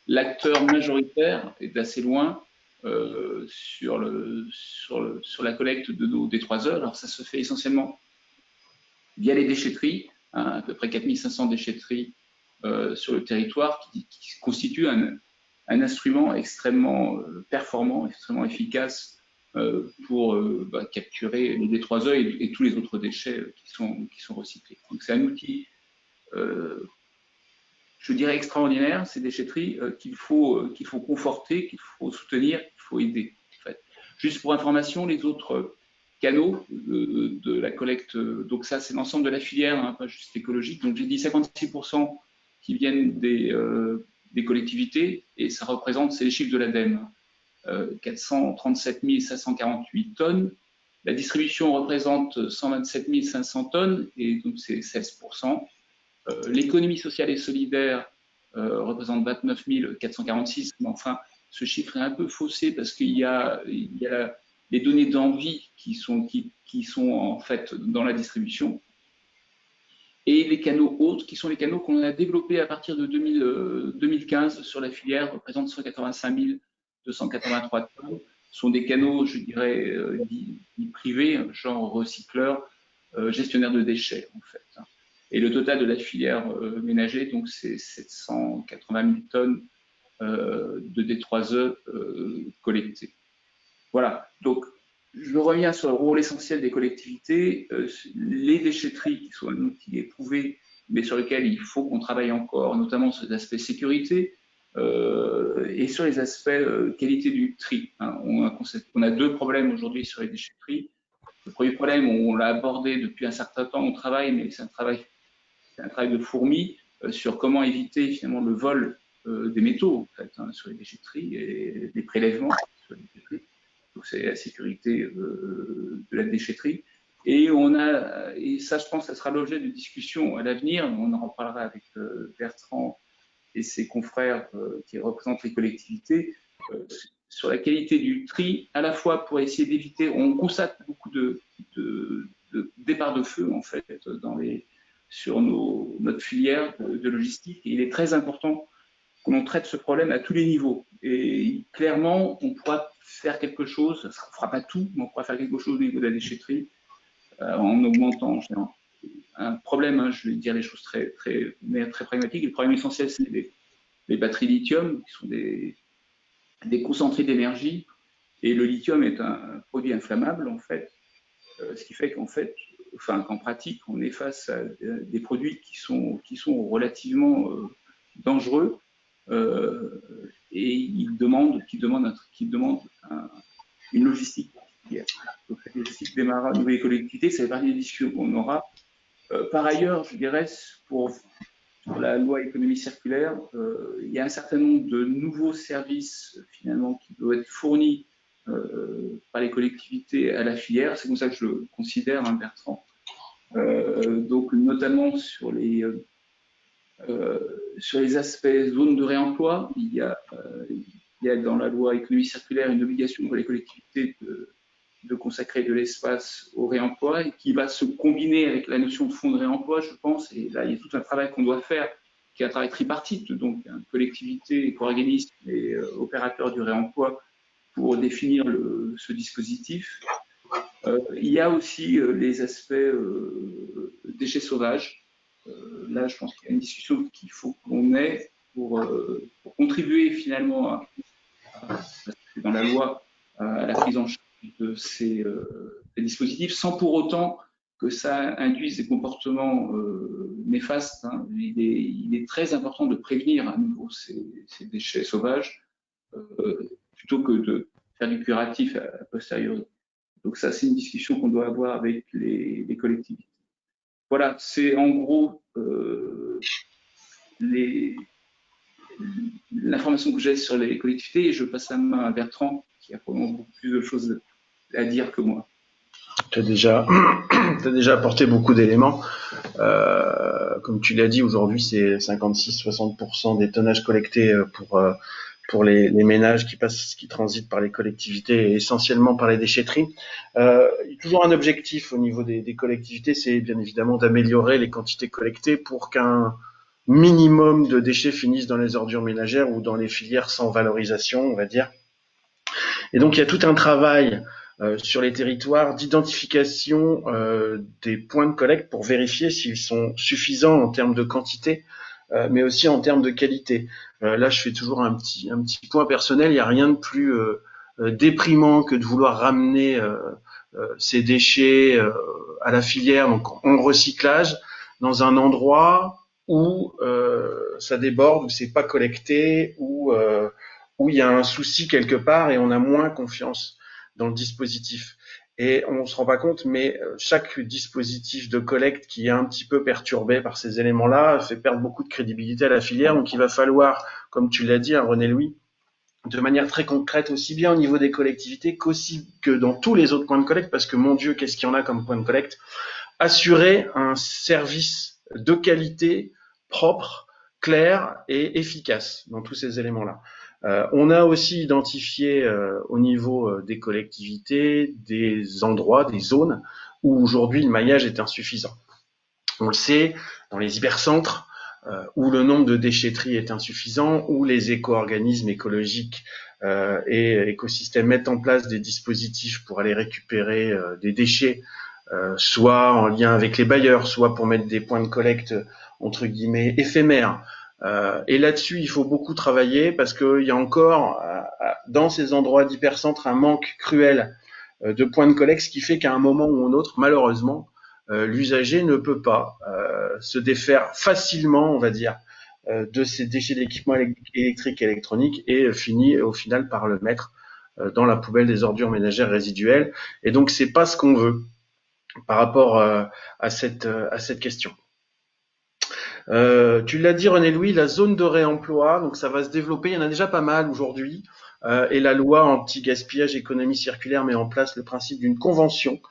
l'acteur majoritaire et d'assez loin sur la collecte des 3E. Alors ça se fait essentiellement via les déchetteries, à peu près 4500 déchetteries sur le territoire qui constituent un instrument extrêmement performant, extrêmement efficace pour capturer les D3E et tous les autres déchets qui sont recyclés. Donc c'est un outil, je dirais, extraordinaire, ces déchetteries qu'il faut conforter, qu'il faut soutenir, qu'il faut aider. En fait. Juste pour information, les autres canaux de la collecte, donc ça c'est l'ensemble de la filière, hein, pas juste écologique, donc j'ai dit 56% qui viennent des collectivités, et ça représente, c'est les chiffres de l'ADEME, 437 548 tonnes. La distribution représente 127 500 tonnes, et donc c'est 16%. L'économie sociale et solidaire représente 29 446, mais enfin, ce chiffre est un peu faussé parce qu'il y a les données d'envie qui sont en fait dans la distribution. Et les canaux autres, qui sont les canaux qu'on a développés à partir de 2015 sur la filière, représentent 185 283 tonnes. Ce sont des canaux, je dirais, dits privés, genre recycleurs, gestionnaires de déchets, en fait. Et le total de la filière ménager, donc, c'est 780 000 tonnes de D3E collectées. Voilà. Donc, je reviens sur le rôle essentiel des collectivités. Les déchetteries, qui sont un outil éprouvé, mais sur lequel il faut qu'on travaille encore, notamment sur les aspects sécurité et sur les aspects qualité du tri. Hein. On a deux problèmes aujourd'hui sur les déchetteries. Le premier problème, on l'a abordé depuis un certain temps, on travaille, mais c'est un travail de fourmi sur comment éviter finalement le vol des métaux en fait, hein, sur les déchetteries et des prélèvements sur les déchetteries. Donc c'est la sécurité de la déchetterie. Et ça, je pense, ça sera l'objet de discussions à l'avenir. On en reparlera avec Bertrand et ses confrères qui représentent les collectivités sur la qualité du tri, à la fois pour essayer d'éviter. On constate beaucoup de départs de feu en fait sur notre filière de logistique. Et il est très important que l'on traite ce problème à tous les niveaux. Et clairement, on pourra faire quelque chose, ça ne fera pas tout, mais on pourra faire quelque chose au niveau de la déchetterie en augmentant en général. Un problème, hein, je vais dire les choses très pragmatiques. Le problème essentiel, c'est les batteries lithium, qui sont des concentrés d'énergie. Et le lithium est un produit inflammable, en fait. Ce qui fait qu'en pratique, on est face à des produits qui sont relativement dangereux et qui demandent une logistique particulière. Donc, la logistique démarrage de nouvelles collectivités, ça fait partie des discussions qu'on aura. Par ailleurs, je dirais, pour la loi économie circulaire, il y a un certain nombre de nouveaux services finalement qui doivent être fournis par les collectivités à la filière. C'est comme ça que je le considère, hein, Bertrand. Donc, notamment sur les aspects zones de réemploi, il y a dans la loi économie circulaire une obligation pour les collectivités de consacrer de l'espace au réemploi et qui va se combiner avec la notion de fonds de réemploi, je pense. Et là, il y a tout un travail qu'on doit faire, qui est un travail tripartite, donc collectivités, éco-organismes et opérateurs du réemploi pour définir ce dispositif. Il y a aussi les aspects déchets sauvages. Là, je pense qu'il y a une discussion qu'il faut qu'on ait pour contribuer finalement dans la loi à la prise en charge de ces dispositifs, sans pour autant que ça induise des comportements néfastes. Hein. Il est très important de prévenir à nouveau ces déchets sauvages plutôt que de faire du curatif a posteriori. Donc ça, c'est une discussion qu'on doit avoir avec les collectivités. Voilà, c'est en gros l'information que j'ai sur les collectivités et je passe la main à Bertrand qui a probablement beaucoup plus de choses à dire que moi. Tu as déjà apporté beaucoup d'éléments. Comme tu l'as dit, aujourd'hui, c'est 56-60% des tonnages collectés pour les ménages qui transitent par les collectivités et essentiellement par les déchetteries. Il y a toujours un objectif au niveau des collectivités, c'est bien évidemment d'améliorer les quantités collectées pour qu'un minimum de déchets finissent dans les ordures ménagères ou dans les filières sans valorisation, on va dire. Et donc, il y a tout un travail sur les territoires d'identification des points de collecte pour vérifier s'ils sont suffisants en termes de quantité, mais aussi en termes de qualité. Là, je fais toujours un petit point personnel. Il n'y a rien de plus déprimant que de vouloir ramener ces déchets à la filière, donc en recyclage, dans un endroit où ça déborde, où c'est pas collecté, où il y a un souci quelque part et on a moins confiance dans le dispositif. Et on se rend pas compte, mais chaque dispositif de collecte qui est un petit peu perturbé par ces éléments-là fait perdre beaucoup de crédibilité à la filière. Donc, il va falloir, comme tu l'as dit, hein, René-Louis, de manière très concrète, aussi bien au niveau des collectivités que dans tous les autres points de collecte, parce que mon Dieu, qu'est-ce qu'il y en a comme point de collecte, assurer un service de qualité propre, clair et efficace dans tous ces éléments-là. On a aussi identifié au niveau des collectivités des endroits, des zones où aujourd'hui le maillage est insuffisant. On le sait, dans les hypercentres, où le nombre de déchetteries est insuffisant, où les éco-organismes écologiques et écosystèmes mettent en place des dispositifs pour aller récupérer des déchets, soit en lien avec les bailleurs, soit pour mettre des points de collecte entre guillemets éphémères. Et là-dessus, il faut beaucoup travailler parce qu'il y a encore dans ces endroits d'hypercentre un manque cruel de points de collecte, ce qui fait qu'à un moment ou un autre, malheureusement, l'usager ne peut pas se défaire facilement, on va dire, de ces déchets d'équipements électriques et électroniques et finit au final par le mettre dans la poubelle des ordures ménagères résiduelles. Et donc, c'est pas ce qu'on veut par rapport à cette question. Tu l'as dit, René-Louis, la zone de réemploi, donc ça va se développer. Il y en a déjà pas mal aujourd'hui. Et la loi anti-gaspillage économie circulaire met en place le principe d'une convention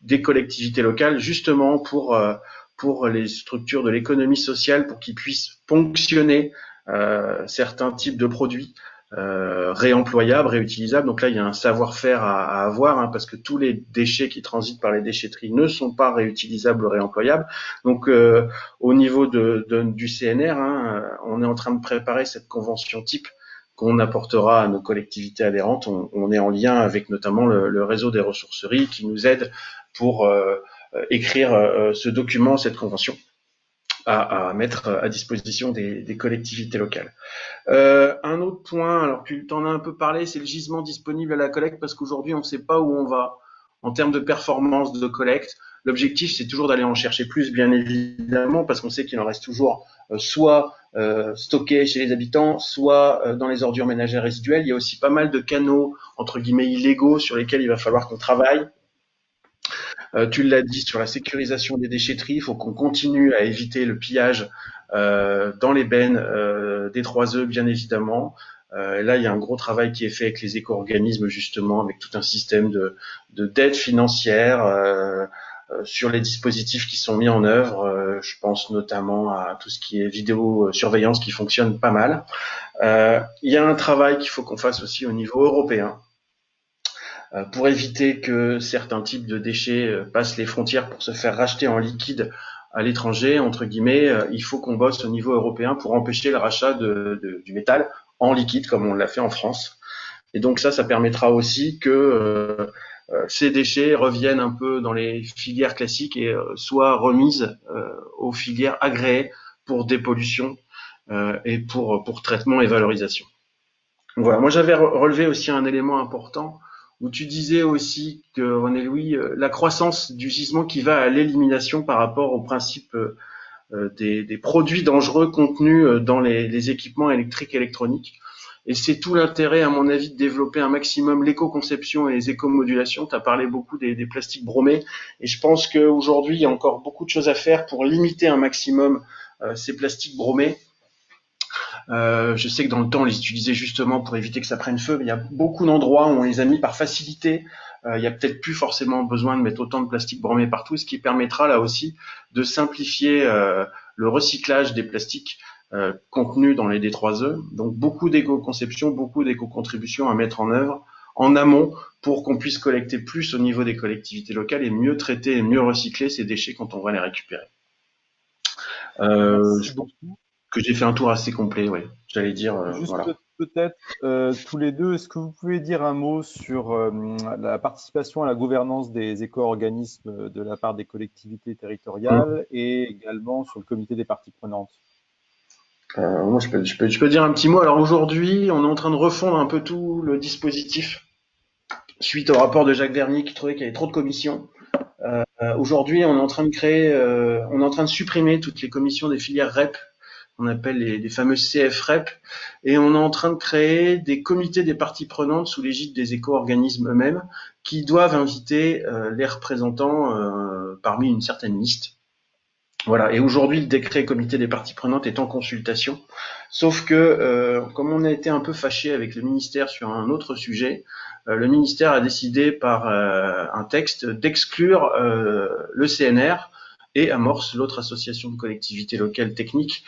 des collectivités locales, justement pour les structures de l'économie sociale, pour qu'ils puissent ponctionner certains types de produits réemployables, réutilisables. Donc là, il y a un savoir-faire à avoir, hein, parce que tous les déchets qui transitent par les déchetteries ne sont pas réutilisables ou réemployables. Donc au niveau du CNR, hein, on est en train de préparer cette convention type qu'on apportera à nos collectivités adhérentes. On est en lien avec notamment le réseau des ressourceries qui nous aide pour écrire ce document, cette convention, à mettre à disposition des collectivités locales. Un autre point, alors tu t'en as un peu parlé, c'est le gisement disponible à la collecte, parce qu'aujourd'hui on ne sait pas où on va en termes de performance de collecte. L'objectif, c'est toujours d'aller en chercher plus, bien évidemment, parce qu'on sait qu'il en reste toujours soit stocké chez les habitants, soit dans les ordures ménagères résiduelles. Il y a aussi pas mal de canaux, entre guillemets, illégaux sur lesquels il va falloir qu'on travaille. Tu l'as dit, sur la sécurisation des déchetteries, il faut qu'on continue à éviter le pillage dans les bennes des 3E, bien évidemment. Là, il y a un gros travail qui est fait avec les éco-organismes, justement, avec tout un système d'aide financière sur les dispositifs qui sont mis en œuvre. Je pense notamment à tout ce qui est vidéosurveillance qui fonctionne pas mal. Il y a un travail qu'il faut qu'on fasse aussi au niveau européen pour éviter que certains types de déchets passent les frontières pour se faire racheter en liquide à l'étranger, entre guillemets. Il faut qu'on bosse au niveau européen pour empêcher le rachat du métal en liquide, comme on l'a fait en France. Et donc ça permettra aussi que ces déchets reviennent un peu dans les filières classiques et soient remises aux filières agréées pour dépollution et pour traitement et valorisation. Donc voilà, moi j'avais relevé aussi un élément important où tu disais aussi que, René-Louis, la croissance du gisement qui va à l'élimination par rapport au principe des produits dangereux contenus dans les équipements électriques et électroniques. Et c'est tout l'intérêt, à mon avis, de développer un maximum l'éco-conception et les éco-modulations. Tu as parlé beaucoup des plastiques bromés. Et je pense qu'aujourd'hui, il y a encore beaucoup de choses à faire pour limiter un maximum ces plastiques bromés. Je sais que dans le temps, on les utilisait justement pour éviter que ça prenne feu, mais il y a beaucoup d'endroits où on les a mis par facilité. Il y a peut-être plus forcément besoin de mettre autant de plastique bromé partout, ce qui permettra là aussi de simplifier le recyclage des plastiques contenus dans les D3E. Donc beaucoup d'éco-conception, beaucoup d'éco-contributions à mettre en œuvre en amont pour qu'on puisse collecter plus au niveau des collectivités locales et mieux traiter et mieux recycler ces déchets quand on va les récupérer. Je pense que j'ai fait un tour assez complet, oui. J'allais dire, Juste voilà. peut-être tous les deux, est-ce que vous pouvez dire un mot sur la participation à la gouvernance des éco-organismes de la part des collectivités territoriales et également sur le comité des parties prenantes? Moi, je peux dire un petit mot. Alors aujourd'hui, on est en train de refondre un peu tout le dispositif suite au rapport de Jacques Vernier qui trouvait qu'il y avait trop de commissions. Aujourd'hui, on est en train de créer, on est en train de supprimer toutes les commissions des filières REP, on appelle les fameuses CF-REP, et on est en train de créer des comités des parties prenantes sous l'égide des éco-organismes eux-mêmes qui doivent inviter les représentants parmi une certaine liste. Voilà. Et aujourd'hui, le décret comité des parties prenantes est en consultation. Sauf que, comme on a été un peu fâché avec le ministère sur un autre sujet, le ministère a décidé par un texte d'exclure le CNR et Amorce, l'autre association de collectivités locales techniques,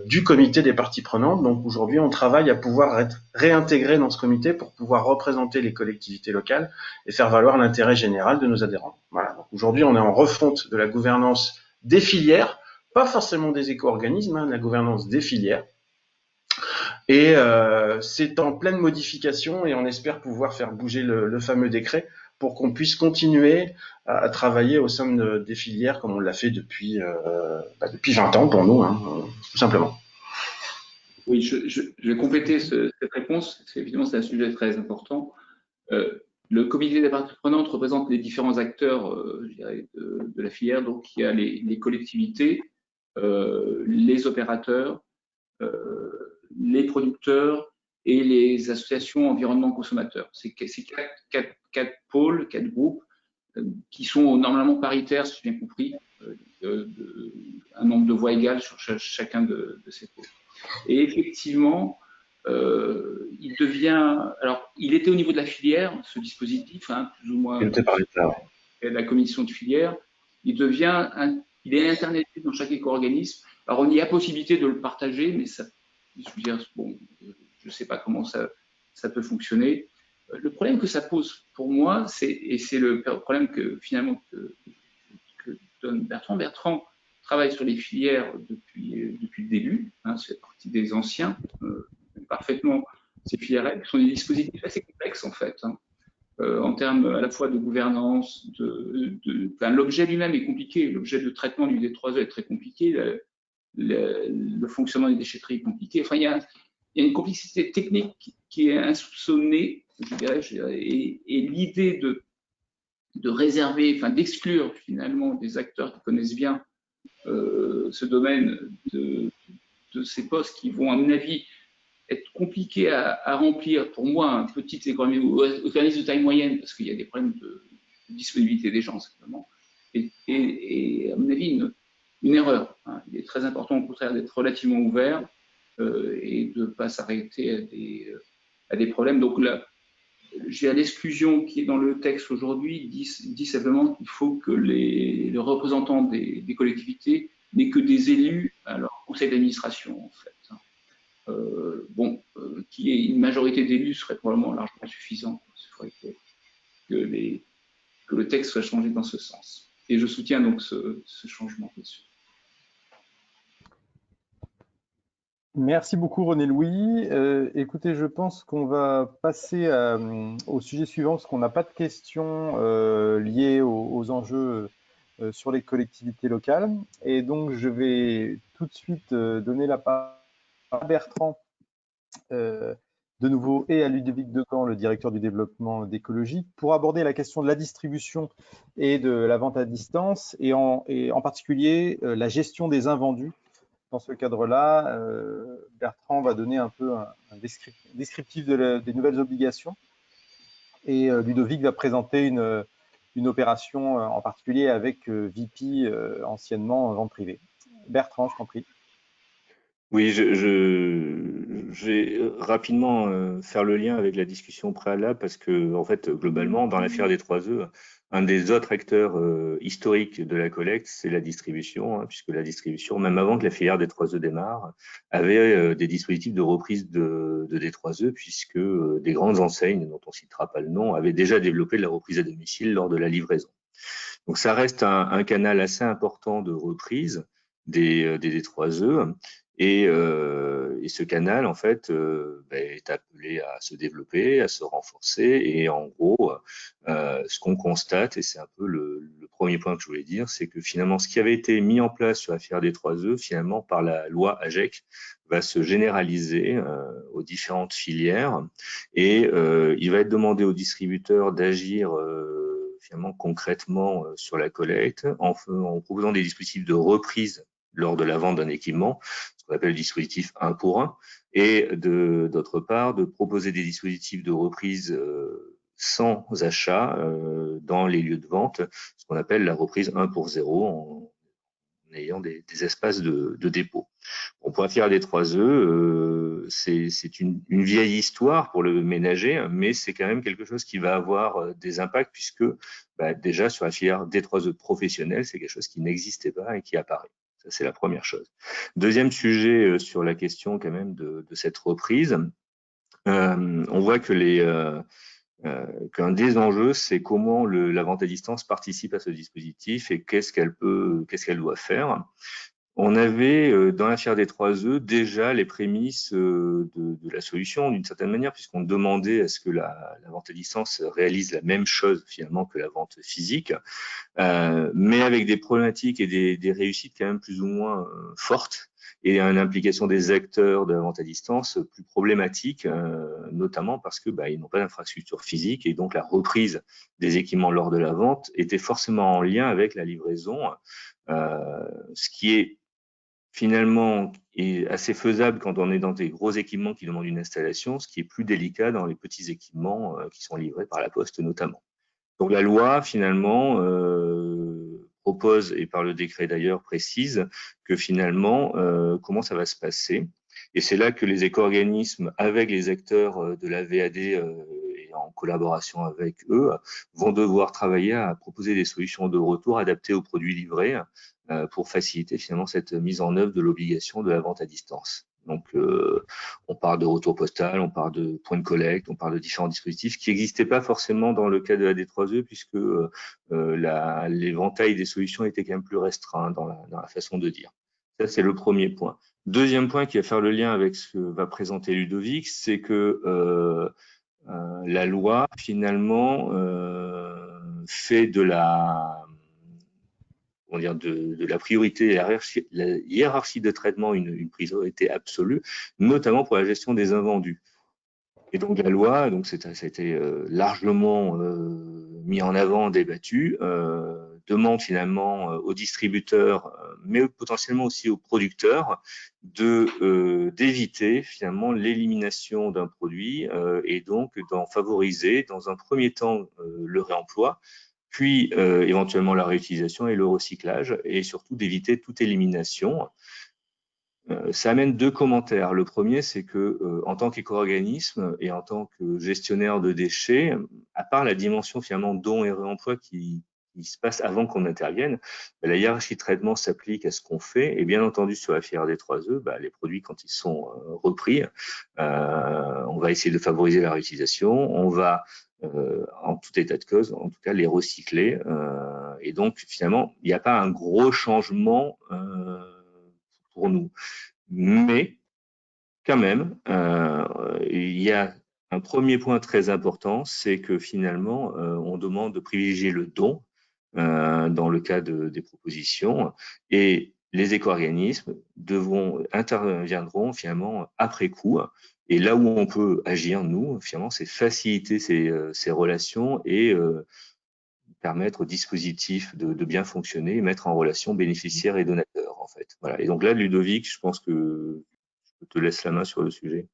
du comité des parties prenantes. Donc aujourd'hui, on travaille à pouvoir être réintégré dans ce comité pour pouvoir représenter les collectivités locales et faire valoir l'intérêt général de nos adhérents. Voilà. Donc aujourd'hui, on est en refonte de la gouvernance des filières, pas forcément des éco-organismes, la gouvernance des filières. Et c'est en pleine modification et on espère pouvoir faire bouger le fameux décret pour qu'on puisse continuer à travailler au sein des filières comme on l'a fait depuis 20 ans pour nous, tout simplement. Oui, je vais compléter cette réponse, parce qu'évidemment c'est un sujet très important. Le comité des parties prenantes représente les différents acteurs je dirais, de la filière. Donc, il y a les collectivités, les opérateurs, les producteurs et les associations environnement consommateurs. C'est quatre pôles, quatre groupes qui sont normalement paritaires, si j'ai bien compris, un nombre de voix égales sur chacun de ces pôles. Et effectivement, il devient. Alors, il était au niveau de la filière, ce dispositif, plus ou moins. La commission de filière. Il est internalisé dans chaque éco-organisme. Alors, on y a possibilité de le partager, mais ça, bon, je ne sais pas comment ça peut fonctionner. Le problème que ça pose pour moi, et c'est le problème que finalement que donne Bertrand. Bertrand travaille sur les filières depuis le début. C'est partie des anciens. parfaitement ces filières REP, sont des dispositifs assez complexes en fait, hein, en termes à la fois de gouvernance, l'objet lui-même est compliqué, l'objet de traitement du D3E est très compliqué, le fonctionnement des déchetteries est compliqué. Enfin, il y a une complexité technique qui est insoupçonnée, je dirais, et l'idée de réserver, enfin d'exclure finalement des acteurs qui connaissent bien ce domaine de ces postes qui vont, à mon avis, être compliqués à remplir pour moi, un petit organisme de taille moyenne, parce qu'il y a des problèmes de disponibilité des gens, simplement, et à mon avis, une erreur. Hein. Il est très important, au contraire, d'être relativement ouvert et de ne pas s'arrêter à des problèmes. Donc là, j'ai l'exclusion qui est dans le texte aujourd'hui dit simplement qu'il faut que les représentants des collectivités n'aient que des élus à leur conseil d'administration, en fait. Qui est une majorité d'élus serait probablement largement suffisant. Il faudrait que le texte soit changé dans ce sens. Et je soutiens donc ce changement là-dessus. Merci beaucoup René-Louis. Écoutez, je pense qu'on va passer au sujet suivant parce qu'on n'a pas de questions liées aux enjeux sur les collectivités locales. Et donc, je vais tout de suite donner la parole à Bertrand de nouveau et à Ludovic Decamps, le directeur du développement d'écologie, pour aborder la question de la distribution et de la vente à distance et en particulier la gestion des invendus. Dans ce cadre-là, Bertrand va donner un peu un descriptif des nouvelles obligations et Ludovic va présenter une opération en particulier avec VP, anciennement vente privée. Bertrand, je t'en prie. Oui, je vais rapidement faire le lien avec la discussion préalable parce que, en fait, globalement, dans l'affaire des 3E, un des autres acteurs historiques de la collecte, c'est la distribution, hein, puisque la distribution, même avant que la filière des 3E démarre, avait des dispositifs de reprise de D3E, puisque des grandes enseignes, dont on ne citera pas le nom, avaient déjà développé de la reprise à domicile lors de la livraison. Donc, ça reste un canal assez important de reprise des D3E. Et ce canal, en fait, est appelé à se développer, à se renforcer. Et en gros, ce qu'on constate, et c'est un peu le premier point que je voulais dire, c'est que finalement, ce qui avait été mis en place sur la filière des 3E, finalement, par la loi AGEC, va se généraliser aux différentes filières. Et il va être demandé aux distributeurs d'agir finalement concrètement sur la collecte en proposant des dispositifs de reprise lors de la vente d'un équipement, ce qu'on appelle le dispositif 1 pour 1, et d'autre part, de proposer des dispositifs de reprise sans achat dans les lieux de vente, ce qu'on appelle la reprise 1 pour 0, en ayant des espaces de dépôt. Bon, pour la filière des 3E, c'est une vieille histoire pour le ménager, mais c'est quand même quelque chose qui va avoir des impacts puisque déjà sur la filière des 3E professionnelle, c'est quelque chose qui n'existait pas et qui apparaît. Ça, c'est la première chose. Deuxième sujet sur la question quand même de cette reprise, on voit que qu'un des enjeux, c'est comment la vente à distance participe à ce dispositif et qu'est-ce qu'elle doit faire. On avait dans l'affaire des 3E déjà les prémices de la solution d'une certaine manière, puisqu'on demandait à ce que la vente à distance réalise la même chose finalement que la vente physique, mais avec des problématiques et des réussites quand même plus ou moins fortes et une implication des acteurs de la vente à distance plus problématique, notamment parce que ils n'ont pas d'infrastructure physique et donc la reprise des équipements lors de la vente était forcément en lien avec la livraison, ce qui est finalement est assez faisable quand on est dans des gros équipements qui demandent une installation, ce qui est plus délicat dans les petits équipements qui sont livrés par la Poste notamment. Donc la loi finalement propose, et par le décret d'ailleurs précise, que finalement comment ça va se passer. Et c'est là que les éco-organismes avec les acteurs de la VAD et en collaboration avec eux vont devoir travailler à proposer des solutions de retour adaptées aux produits livrés pour faciliter finalement cette mise en œuvre de l'obligation de la vente à distance. Donc, on parle de retour postal, on parle de point de collecte, on parle de différents dispositifs qui n'existaient pas forcément dans le cas de la D3E puisque l'éventail des solutions était quand même plus restreint dans la façon de dire. Ça, c'est le premier point. Deuxième point qui va faire le lien avec ce que va présenter Ludovic, c'est que la loi, finalement, fait de la priorité, la hiérarchie de traitement une priorité absolue, notamment pour la gestion des invendus. Et donc la loi, donc ça a été largement mis en avant, débattu, demande finalement aux distributeurs, mais potentiellement aussi aux producteurs, d'éviter finalement l'élimination d'un produit et donc d'en favoriser dans un premier temps le réemploi, puis éventuellement la réutilisation et le recyclage, et surtout d'éviter toute élimination. Ça amène deux commentaires. Le premier, c'est que en tant qu'éco-organisme et en tant que gestionnaire de déchets, à part la dimension finalement don et réemploi qui se passe avant qu'on intervienne, la hiérarchie de traitement s'applique à ce qu'on fait. Et bien entendu, sur la filière des 3E, les produits, quand ils sont repris, on va essayer de favoriser la réutilisation. On va, en tout état de cause, en tout cas, les recycler. Et donc, finalement, il n'y a pas un gros changement pour nous. Mais quand même, il y a un premier point très important, c'est que finalement, on demande de privilégier le don dans le cas des propositions, et les éco-organismes interviendront finalement après coup. Et là où on peut agir, nous, finalement, c'est faciliter ces relations et permettre au dispositif de bien fonctionner et mettre en relation bénéficiaires et donateurs, en fait. Voilà. Et donc là, Ludovic, je pense que je te laisse la main sur le sujet.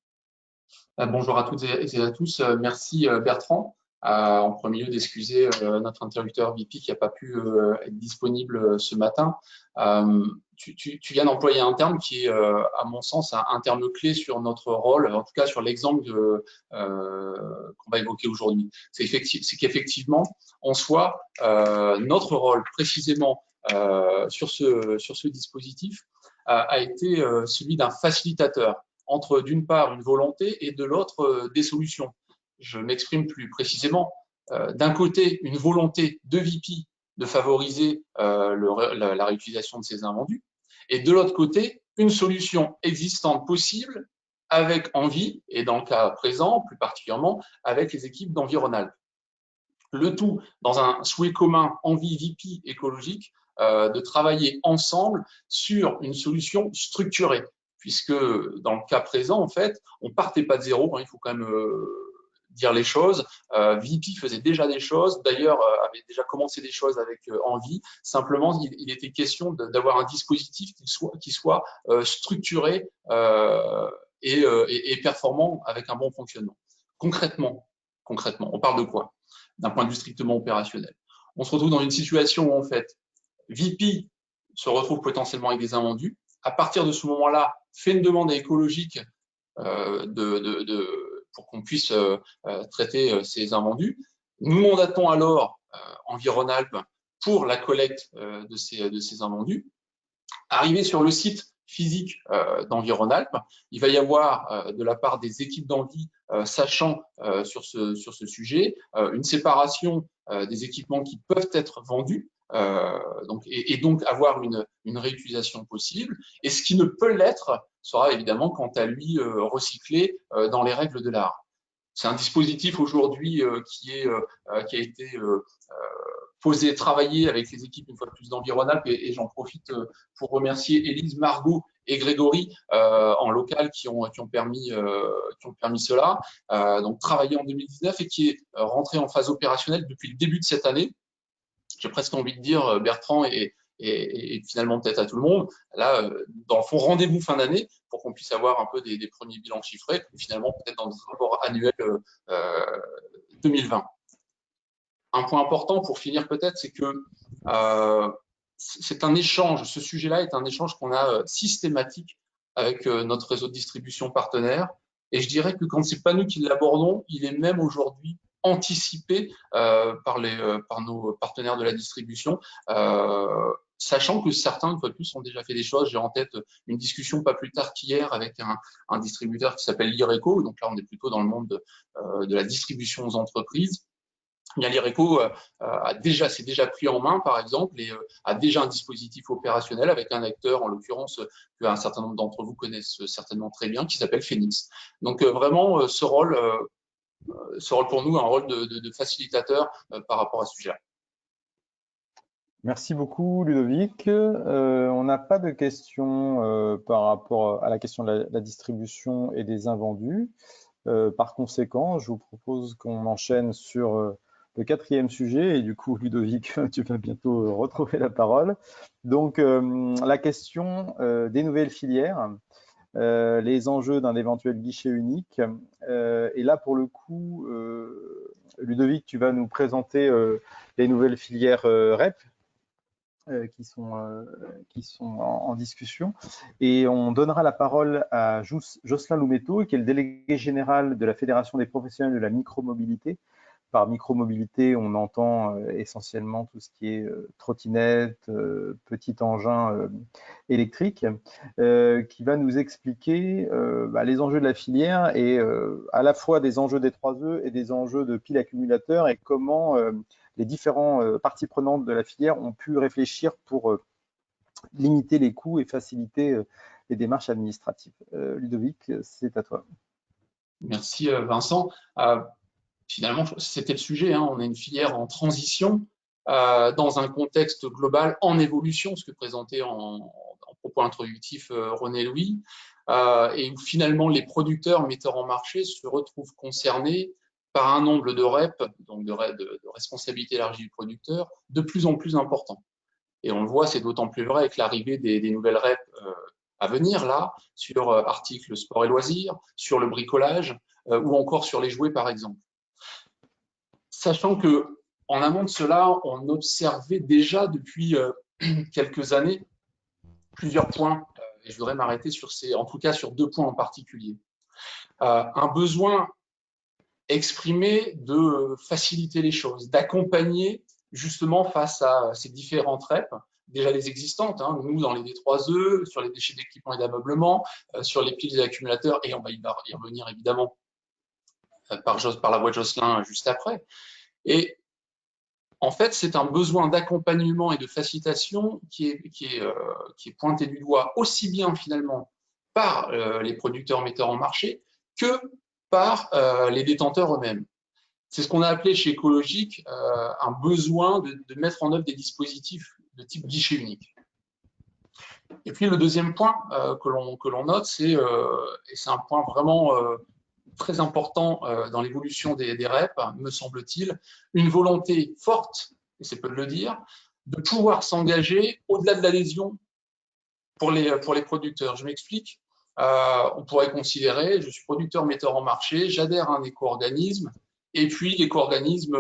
Bonjour à toutes et à tous. Merci Bertrand. En premier lieu, d'excuser notre interlocuteur VP qui n'a pas pu être disponible ce matin. Tu viens d'employer un terme qui est, à mon sens, un terme clé sur notre rôle, en tout cas sur l'exemple qu'on va évoquer aujourd'hui. C'est qu'effectivement, en soi, notre rôle précisément sur ce dispositif a été celui d'un facilitateur entre d'une part une volonté et de l'autre des solutions. Je m'exprime plus précisément. D'un côté, une volonté de VP de favoriser la réutilisation de ces invendus, et de l'autre côté, une solution existante possible avec Envie, et dans le cas présent, plus particulièrement, avec les équipes d'Environalp. Le tout dans un souhait commun Envie VP écologique de travailler ensemble sur une solution structurée, puisque dans le cas présent, en fait, on partait pas de zéro, il faut quand même dire les choses. VP faisait déjà des choses, d'ailleurs avait déjà commencé des choses avec Envie. Simplement, il était question d'avoir un dispositif qui soit structuré et performant avec un bon fonctionnement. Concrètement, on parle de quoi? D'un point de vue strictement opérationnel. On se retrouve dans une situation où, en fait, VP se retrouve potentiellement avec des invendus. À partir de ce moment-là, fait une demande écologique pour qu'on puisse traiter ces invendus. Nous mandatons alors Environalp pour la collecte de ces invendus. Arrivé sur le site physique d'Environalp, il va y avoir de la part des équipes d'Envie sachant sur ce sujet une séparation des équipements qui peuvent être vendus et donc avoir une réutilisation possible, et ce qui ne peut l'être sera évidemment quant à lui recyclé dans les règles de l'art. C'est un dispositif aujourd'hui qui a été posé, travaillé avec les équipes une fois de plus d'Environalp, et j'en profite pour remercier Élise, Margot et Grégory en local qui ont permis cela. Donc travaillé en 2019 et qui est rentré en phase opérationnelle depuis le début de cette année. J'ai presque envie de dire, Bertrand, et finalement peut-être à tout le monde, là, dans le fond, rendez-vous fin d'année pour qu'on puisse avoir un peu des premiers bilans chiffrés, et finalement peut-être dans notre rapport annuel 2020. Un point important pour finir peut-être, c'est que c'est un échange, ce sujet-là est un échange qu'on a systématique avec notre réseau de distribution partenaire, et je dirais que quand c'est pas nous qui l'abordons, il est même aujourd'hui anticipé par nos partenaires de la distribution, sachant que certains, une fois de plus, ont déjà fait des choses. J'ai en tête une discussion pas plus tard qu'hier avec un distributeur qui s'appelle Lireco, donc là on est plutôt dans le monde de la distribution aux entreprises, bien l'IRECO s'est déjà pris en main, par exemple, et a déjà un dispositif opérationnel avec un acteur, en l'occurrence, qu'un certain nombre d'entre vous connaissent certainement très bien, qui s'appelle Phoenix. Donc vraiment, ce rôle pour nous un rôle de facilitateur par rapport à ce sujet-là. Merci beaucoup, Ludovic. On n'a pas de questions par rapport à la question de la distribution et des invendus. Par conséquent, je vous propose qu'on enchaîne sur le 4e sujet. Et du coup, Ludovic, tu vas bientôt retrouver la parole. Donc, la question des nouvelles filières, les enjeux d'un éventuel guichet unique. Et là, pour le coup, Ludovic, tu vas nous présenter les nouvelles filières REP. Qui sont en discussion. Et on donnera la parole à Jocelyn Loumetto, qui est le délégué général de la Fédération des professionnels de la micromobilité. Par micromobilité, on entend essentiellement tout ce qui est trottinette, petit engin électrique, qui va nous expliquer les enjeux de la filière et à la fois des enjeux des 3E et des enjeux de piles accumulateurs et comment les différentes parties prenantes de la filière ont pu réfléchir pour limiter les coûts et faciliter les démarches administratives. Ludovic, c'est à toi. Merci Vincent. Finalement, c'était le sujet, hein. On a une filière en transition dans un contexte global en évolution, ce que présentait en propos introductif René Louis, et où finalement les producteurs metteurs en marché se retrouvent concernés par un nombre de REP, donc de responsabilité élargie du producteur, de plus en plus important. Et on le voit, c'est d'autant plus vrai avec l'arrivée des nouvelles REP à venir, là, sur articles sport et loisirs, sur le bricolage, ou encore sur les jouets, par exemple. Sachant que en amont de cela, on observait déjà depuis quelques années plusieurs points, et je voudrais m'arrêter en tout cas sur 2 points en particulier. Un besoin exprimé de faciliter les choses, d'accompagner justement face à ces différentes REP, déjà les existantes, hein, nous dans les D3E, sur les déchets d'équipement et d'ameublement, sur les piles et accumulateurs, et on va y revenir évidemment par la voix de Jocelyn juste après. Et en fait, c'est un besoin d'accompagnement et de facilitation qui est pointé du doigt aussi bien finalement par les producteurs metteurs en marché que par les détenteurs eux-mêmes. C'est ce qu'on a appelé chez Ecologic un besoin de mettre en œuvre des dispositifs de type guichet unique. Et puis le deuxième point que l'on note, et c'est un point vraiment très important dans l'évolution des REP, me semble-t-il, une volonté forte, et c'est peu de le dire, de pouvoir s'engager au-delà de l'adhésion pour les producteurs. Je m'explique. On pourrait considérer, je suis producteur metteur en marché, j'adhère à un éco-organisme, et puis l'éco-organisme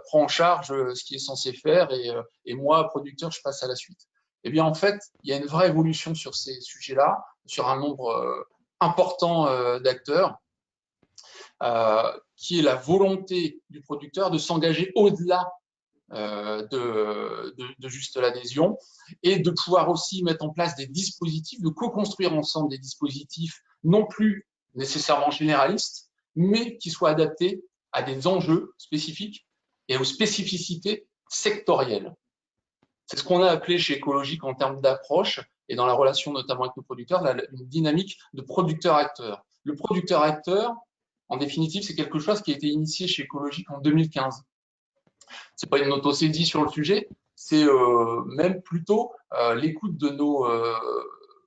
prend en charge ce qu'il est censé faire, et moi, producteur, je passe à la suite. Eh bien, en fait, il y a une vraie évolution sur ces sujets-là, sur un nombre important d'acteurs, qui est la volonté du producteur de s'engager au-delà de juste l'adhésion et de pouvoir aussi mettre en place des dispositifs, de co-construire ensemble des dispositifs non plus nécessairement généralistes, mais qui soient adaptés à des enjeux spécifiques et aux spécificités sectorielles. C'est ce qu'on a appelé chez Ecologic en termes d'approche et dans la relation notamment avec nos producteurs, une dynamique de producteur-acteur. Le producteur-acteur, en définitive, c'est quelque chose qui a été initié chez Ecologic en 2015. C'est pas une autosaisie sur le sujet, c'est même plutôt l'écoute de nos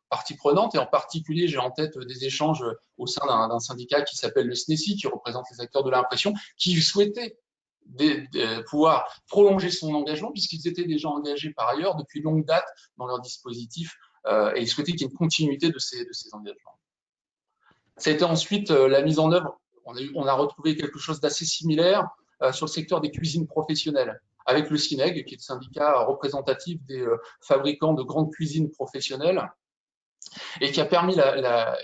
parties prenantes, et en particulier, j'ai en tête des échanges au sein d'un syndicat qui s'appelle le SNESI, qui représente les acteurs de l'impression, qui souhaitaient pouvoir prolonger son engagement, puisqu'ils étaient déjà engagés par ailleurs depuis longue date dans leur dispositif, et ils souhaitaient qu'il y ait une continuité de ces engagements. Ça a été ensuite la mise en œuvre, on a retrouvé quelque chose d'assez similaire sur le secteur des cuisines professionnelles, avec le SINEG, qui est le syndicat représentatif des fabricants de grandes cuisines professionnelles, et qui a permis la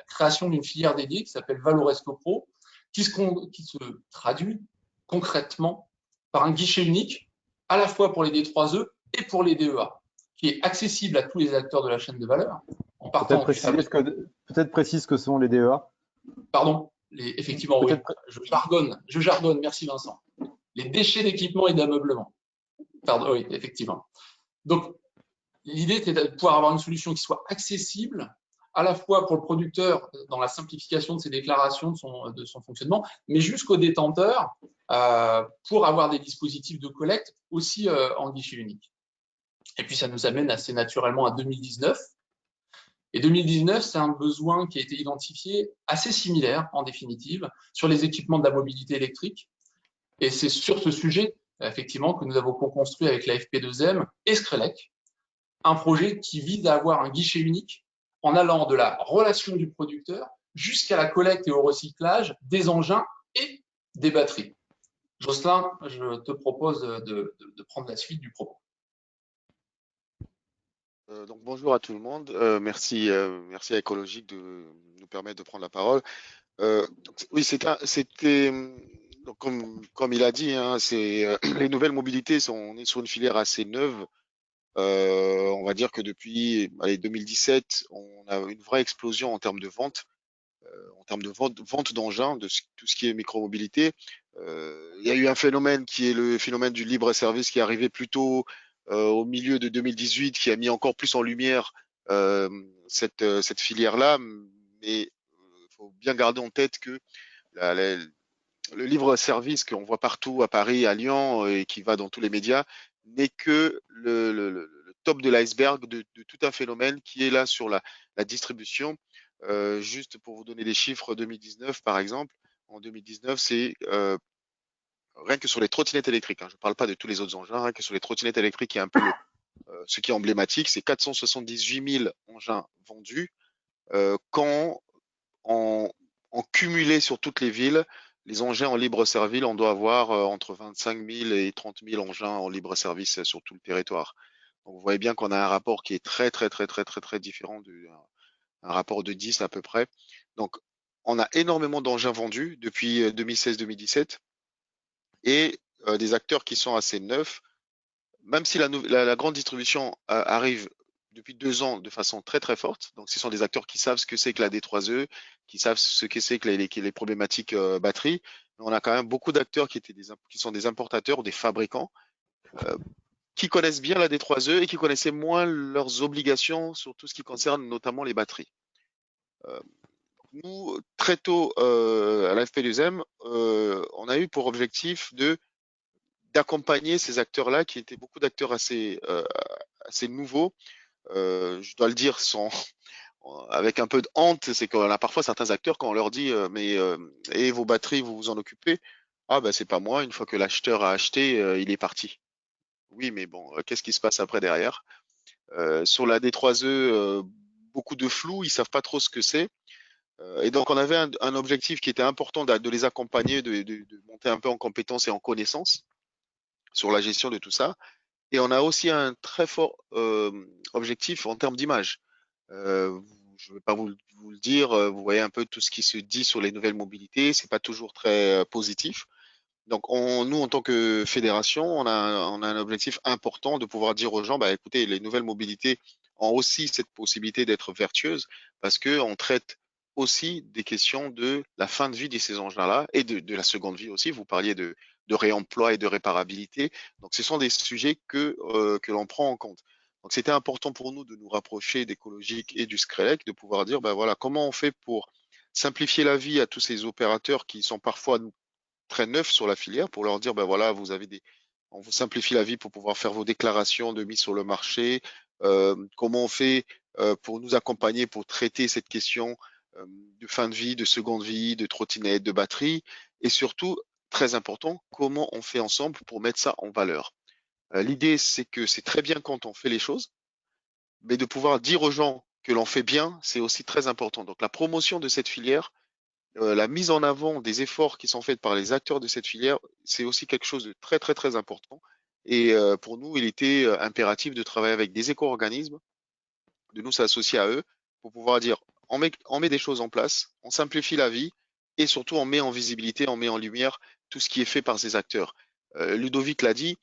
création d'une filière dédiée qui s'appelle Valoresco Pro, qui se traduit concrètement par un guichet unique, à la fois pour les D3E et pour les DEA, qui est accessible à tous les acteurs de la chaîne de valeur. Peut-être précise ce que sont les DEA. Pardon, effectivement, oui. Je jargonne, merci Vincent. les déchets d'équipement et d'ameublement. Pardon, oui, effectivement. Donc, l'idée, c'est de pouvoir avoir une solution qui soit accessible, à la fois pour le producteur dans la simplification de ses déclarations, de son fonctionnement, mais jusqu'au détenteur pour avoir des dispositifs de collecte aussi en guichet unique. Et puis, ça nous amène assez naturellement à 2019. Et 2019, c'est un besoin qui a été identifié assez similaire, en définitive, sur les équipements de la mobilité électrique. Et c'est sur ce sujet, effectivement, que nous avons co-construit avec la FP2M et Screlec un projet qui vise à avoir un guichet unique en allant de la relation du producteur jusqu'à la collecte et au recyclage des engins et des batteries. Jocelyn, je te propose de prendre la suite du propos. Donc bonjour à tout le monde. Merci à Écologique de nous permettre de prendre la parole. Oui, c'était donc comme il a dit, hein, les nouvelles mobilités on est sur une filière assez neuve. On va dire que depuis 2017, on a une vraie explosion en termes de vente, vente d'engins, tout ce qui est micromobilité. Il y a eu un phénomène qui est le phénomène du libre service qui est arrivé plutôt au milieu de 2018, qui a mis encore plus en lumière cette filière-là. Mais il faut bien garder en tête que le libre service qu'on voit partout à Paris, à Lyon et qui va dans tous les médias n'est que le top de l'iceberg de tout un phénomène qui est là sur la distribution. Juste pour vous donner des chiffres, 2019 par exemple, en 2019, c'est rien que sur les trottinettes électriques, hein, je ne parle pas de tous les autres engins, rien que sur les trottinettes électriques, qui est un peu ce qui est emblématique, c'est 478 000 engins vendus, quand en cumulé sur toutes les villes, les engins en libre service, on doit avoir entre 25 000 et 30 000 engins en libre service sur tout le territoire. Donc vous voyez bien qu'on a un rapport qui est très différent, un rapport de 10 à peu près. Donc on a énormément d'engins vendus depuis 2016-2017 et des acteurs qui sont assez neufs. Même si la grande distribution arrive depuis 2 ans de façon très forte, donc ce sont des acteurs qui savent ce que c'est que la D3E, qui savent ce que c'est que les problématiques batterie. Mais on a quand même beaucoup d'acteurs qui sont des importateurs, des fabricants, qui connaissent bien la D3E et qui connaissaient moins leurs obligations sur tout ce qui concerne notamment les batteries. Nous, très tôt à la FP2M, on a eu pour objectif d'accompagner ces acteurs-là, qui étaient beaucoup d'acteurs assez nouveaux. Je dois le dire avec un peu de honte, c'est qu'on a parfois certains acteurs, quand on leur dit et vos batteries, vous vous en occupez? Ah ben c'est pas moi, une fois que l'acheteur a acheté, il est parti. Oui, mais bon, qu'est-ce qui se passe après derrière? Sur la D3E, beaucoup de flou, ils savent pas trop ce que c'est. Et donc on avait un objectif qui était important de les accompagner, de monter un peu en compétences et en connaissances sur la gestion de tout ça. Et on a aussi un très fort objectif en termes d'image. Je ne vais pas vous le dire, vous voyez un peu tout ce qui se dit sur les nouvelles mobilités, c'est pas toujours très positif. Donc nous, en tant que fédération, on a un objectif important de pouvoir dire aux gens, bah, écoutez, les nouvelles mobilités ont aussi cette possibilité d'être vertueuses parce qu'on traite aussi des questions de la fin de vie de ces engins-là et de la seconde vie aussi. Vous parliez de réemploi et de réparabilité. Donc ce sont des sujets que l'on prend en compte. Donc c'était important pour nous de nous rapprocher d'Écologique et du Screlec, de pouvoir dire, ben voilà, comment on fait pour simplifier la vie à tous ces opérateurs qui sont parfois très neufs sur la filière, pour leur dire, ben voilà, on vous simplifie la vie pour pouvoir faire vos déclarations de mise sur le marché. Comment on fait pour nous accompagner pour traiter cette question de fin de vie, de seconde vie, de trottinette, de batterie, et surtout, très important, comment on fait ensemble pour mettre ça en valeur. L'idée, c'est que c'est très bien quand on fait les choses, mais de pouvoir dire aux gens que l'on fait bien, c'est aussi très important. Donc la promotion de cette filière, la mise en avant des efforts qui sont faits par les acteurs de cette filière, c'est aussi quelque chose de très important. Et pour nous, il était impératif de travailler avec des éco-organismes, de nous s'associer à eux pour pouvoir dire, on met des choses en place, on simplifie la vie et surtout on met en visibilité, on met en lumière tout ce qui est fait par ces acteurs. Ludovic l'a dit,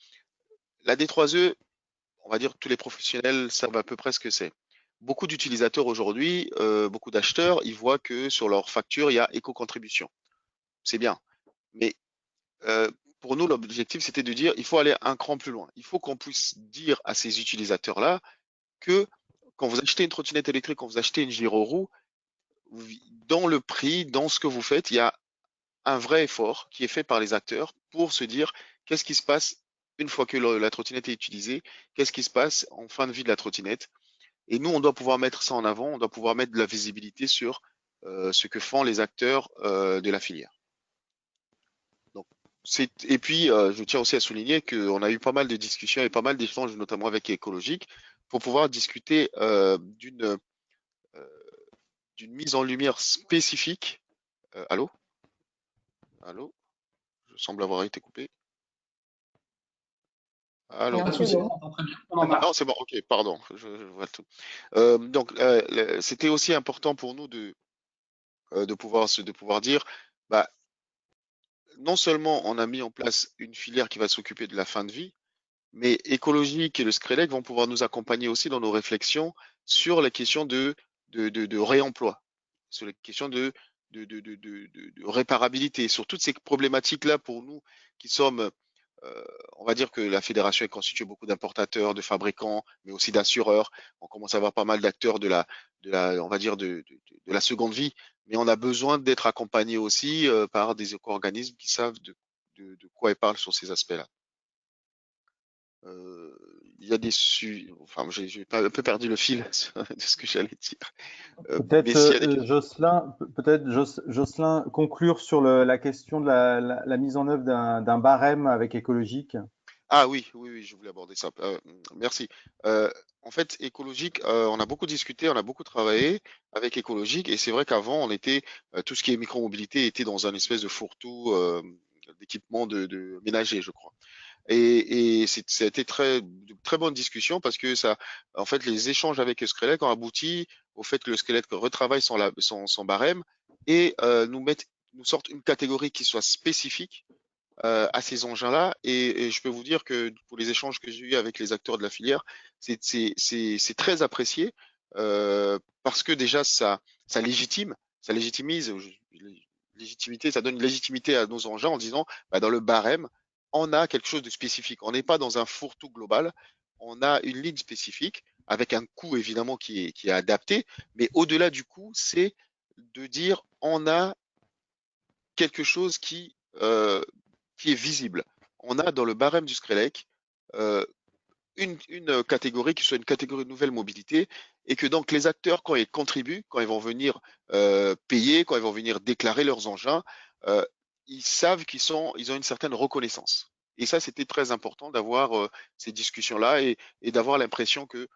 la D3E, on va dire tous les professionnels savent à peu près ce que c'est. Beaucoup d'utilisateurs aujourd'hui, beaucoup d'acheteurs, ils voient que sur leur facture, il y a éco-contribution. C'est bien. Mais pour nous, l'objectif, c'était de dire, il faut aller un cran plus loin. Il faut qu'on puisse dire à ces utilisateurs-là que quand vous achetez une trottinette électrique, quand vous achetez une gyroroue, dans le prix, dans ce que vous faites, il y a un vrai effort qui est fait par les acteurs pour se dire qu'est-ce qui se passe une fois que la trottinette est utilisée, qu'est-ce qui se passe en fin de vie de la trottinette. Et nous, on doit pouvoir mettre ça en avant, on doit pouvoir mettre de la visibilité sur ce que font les acteurs de la filière. Donc, et puis, je tiens aussi à souligner qu'on a eu pas mal de discussions et pas mal d'échanges, notamment avec Écologique, pour pouvoir discuter d'une mise en lumière spécifique. Allô? Allô? Je semble avoir été coupé. Allô? Pas de souci, on entend très bien. On en a. Non, c'est bon, ok, pardon, je vois tout. Donc, c'était aussi important pour nous de pouvoir dire, bah, non seulement on a mis en place une filière qui va s'occuper de la fin de vie, mais Écologique et le Screlec vont pouvoir nous accompagner aussi dans nos réflexions sur les questions de réemploi, sur les questions de réparabilité, sur toutes ces problématiques-là pour nous qui sommes, on va dire que la fédération est constituée beaucoup d'importateurs, de fabricants, mais aussi d'assureurs. On commence à avoir pas mal d'acteurs on va dire de la seconde vie, mais on a besoin d'être accompagné aussi par des éco-organismes qui savent de quoi ils parlent sur ces aspects-là. Il y a enfin, j'ai un peu perdu le fil de ce que j'allais dire. Mais s'il y a des questions. Jocelyn, conclure sur la question de la mise en œuvre d'un barème avec Écologique. Ah oui, je voulais aborder ça. Merci. En fait, Écologique, on a beaucoup discuté, on a beaucoup travaillé avec Écologique, et c'est vrai qu'avant, on était tout ce qui est micromobilité était dans un espèce de fourre-tout d'équipement de ménager, je crois. Et ça a été de très bonne discussion parce que en fait, les échanges avec le Screlec ont abouti au fait que le Screlec retravaille son barème et nous sorte une catégorie qui soit spécifique à ces engins-là. Et je peux vous dire que pour les échanges que j'ai eus avec les acteurs de la filière, c'est très apprécié parce que déjà ça légitimise, légitimité, ça donne une légitimité à nos engins en disant bah, dans le barème, on a quelque chose de spécifique. On n'est pas dans un fourre-tout global, on a une ligne spécifique avec un coût évidemment qui est adapté, mais au-delà du coût, c'est de dire on a quelque chose qui est visible. On a dans le barème du Screlec une catégorie qui soit une catégorie de nouvelle mobilité et que donc les acteurs, quand ils contribuent, quand ils vont venir payer, quand ils vont venir déclarer leurs engins, ils savent ils ont une certaine reconnaissance. Et ça, c'était très important d'avoir ces discussions-là et d'avoir l'impression que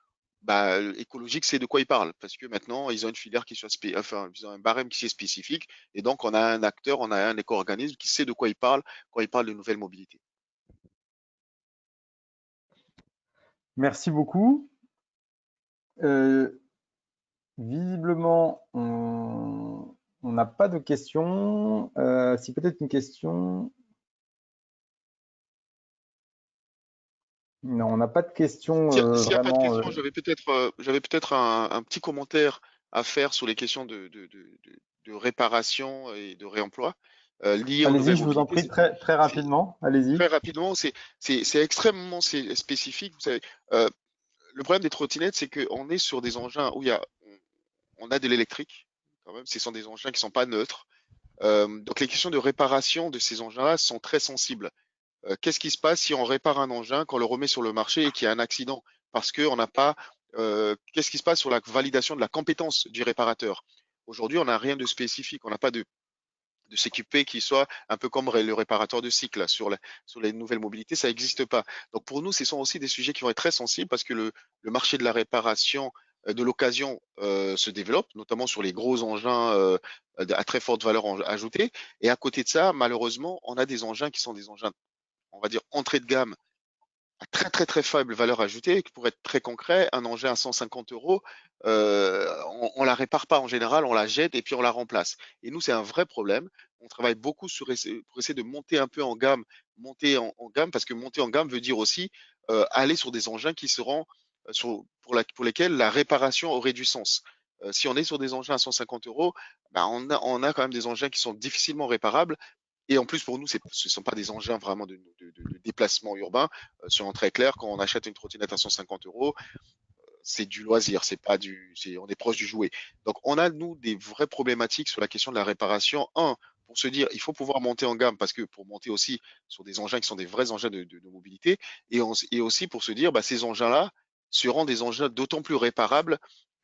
bah, Écologique, c'est de quoi ils parlent, parce que maintenant, ils ont une filière qui soit enfin, ils ont un barème qui est spécifique, et donc on a un acteur, on a un éco-organisme qui sait de quoi il parle quand il parle de nouvelle mobilité. Merci beaucoup. Visiblement, on n'a pas de questions. Si peut-être une question. Non, on n'a pas de questions. S'il n'y a pas de vraiment, questions, j'avais peut-être un petit commentaire à faire sur les questions de réparation et de réemploi liées aux Allez-y, nouvelles je vous en mobilités. prie, très rapidement. Allez-y. Très rapidement, c'est extrêmement spécifique. Vous savez, le problème des trottinettes, c'est qu'on est sur des engins où on a de l'électrique, quand même. Ce sont des engins qui ne sont pas neutres. Donc les questions de réparation de ces engins-là sont très sensibles. Qu'est-ce qui se passe si on répare un engin, qu'on le remet sur le marché et qu'il y a un accident? Parce qu'on n'a pas. Qu'est-ce qui se passe sur la validation de la compétence du réparateur? Aujourd'hui, on n'a rien de spécifique. On n'a pas de s'équiper qui soit un peu comme le réparateur de cycle sur les nouvelles mobilités, ça n'existe pas. Donc pour nous, ce sont aussi des sujets qui vont être très sensibles parce que le marché de la réparation de l'occasion se développe, notamment sur les gros engins à très forte valeur ajoutée. Et à côté de ça, malheureusement, on a des engins qui sont des engins, on va dire, entrée de gamme à très très très faible valeur ajoutée. Pour être très concret, un engin à 150 €, on la répare pas en général, on la jette et puis on la remplace. Et nous, c'est un vrai problème. On travaille beaucoup pour essayer de monter un peu en gamme, monter en gamme, parce que monter en gamme veut dire aussi aller sur des engins qui seront pour lesquels la réparation aurait du sens. Si on est sur des engins à 150 €, bah on a quand même des engins qui sont difficilement réparables Et en plus, pour nous, ce ne sont pas des engins vraiment de déplacement urbain. Soyons très clairs, quand on achète une trottinette à 150 €, c'est du loisir, on est proche du jouet. Donc, on a, nous, des vraies problématiques sur la question de la réparation. Pour se dire, il faut pouvoir monter en gamme parce que pour monter aussi sur des engins qui sont des vrais engins de mobilité, et aussi pour se dire, ces engins-là seront des engins d'autant plus réparables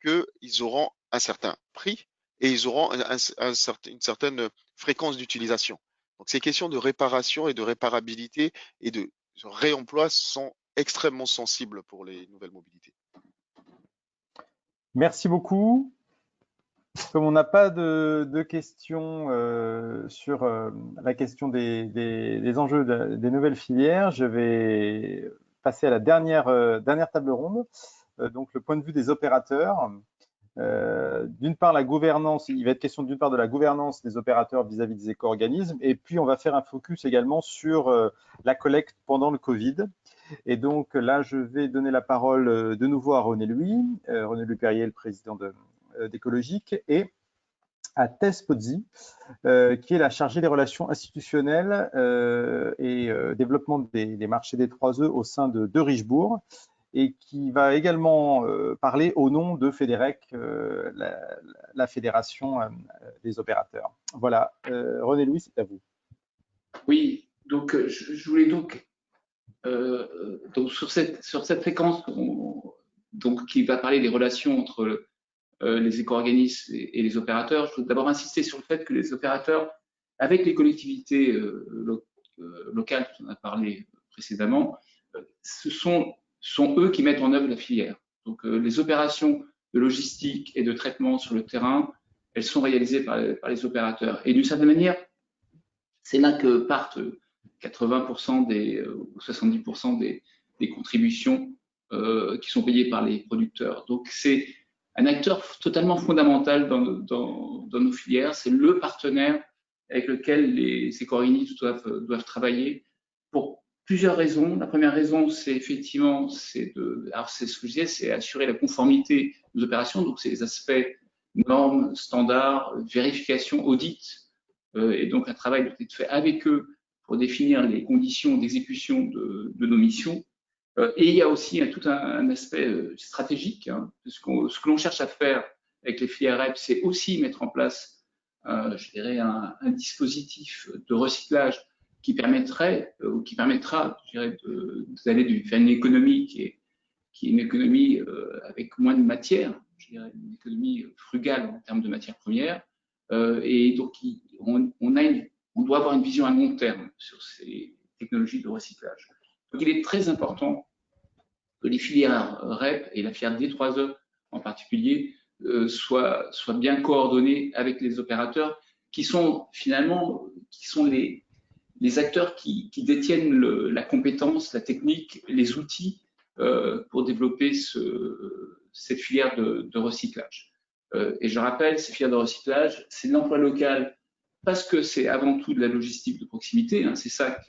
qu'ils auront un certain prix et ils auront une certaine fréquence d'utilisation. Donc, ces questions de réparation et de réparabilité et de réemploi sont extrêmement sensibles pour les nouvelles mobilités. Merci beaucoup. Comme on n'a pas de questions sur la question des enjeux des nouvelles filières, je vais passer à la dernière table ronde. Donc, le point de vue des opérateurs. D'une part, la gouvernance, il va être question d'une part de la gouvernance des opérateurs vis-à-vis des éco-organismes, et puis on va faire un focus également sur la collecte pendant le Covid. Et donc là, je vais donner la parole de nouveau à René Louis Perrier, le président d'Écologique, et à Tess Pozzi, qui est la chargée des relations institutionnelles et développement des marchés des 3E au sein de Richebourg, et qui va également parler au nom de FEDEREC, la fédération des opérateurs. Voilà, René Louis, c'est à vous. Oui, donc je voulais donc sur cette séquence qui va parler des relations entre les éco-organismes et les opérateurs, je veux d'abord insister sur le fait que les opérateurs, avec les collectivités locales, dont on a parlé précédemment, ce sont eux qui mettent en œuvre la filière. Donc les opérations de logistique et de traitement sur le terrain, elles sont réalisées par les opérateurs. Et d'une certaine manière, c'est là que partent 80% ou 70% des contributions qui sont payées par les producteurs. Donc c'est un acteur totalement fondamental dans nos filières. C'est le partenaire avec lequel les éco-organismes doivent travailler pour plusieurs raisons. La première raison, c'est effectivement, c'est ce que je disais, c'est assurer la conformité des opérations. Donc c'est les aspects normes, standards, vérification, audit. Et donc un travail doit être fait avec eux pour définir les conditions d'exécution de nos missions. Et il y a aussi tout un aspect stratégique, hein, ce que l'on cherche à faire avec les filières REP, c'est aussi mettre en place, je dirais, un dispositif de recyclage qui permettra, je dirais, d'aller vers une économie qui est une économie avec moins de matière, je dirais, une économie frugale en termes de matières premières. Et donc, on doit avoir une vision à long terme sur ces technologies de recyclage. Donc, il est très important que les filières REP et la filière D3E en particulier soient bien coordonnées avec les opérateurs qui sont finalement les acteurs qui détiennent la compétence, la technique, les outils pour développer cette filière de recyclage. Et je rappelle, ces filières de recyclage, c'est l'emploi local parce que c'est avant tout de la logistique de proximité, hein, c'est ça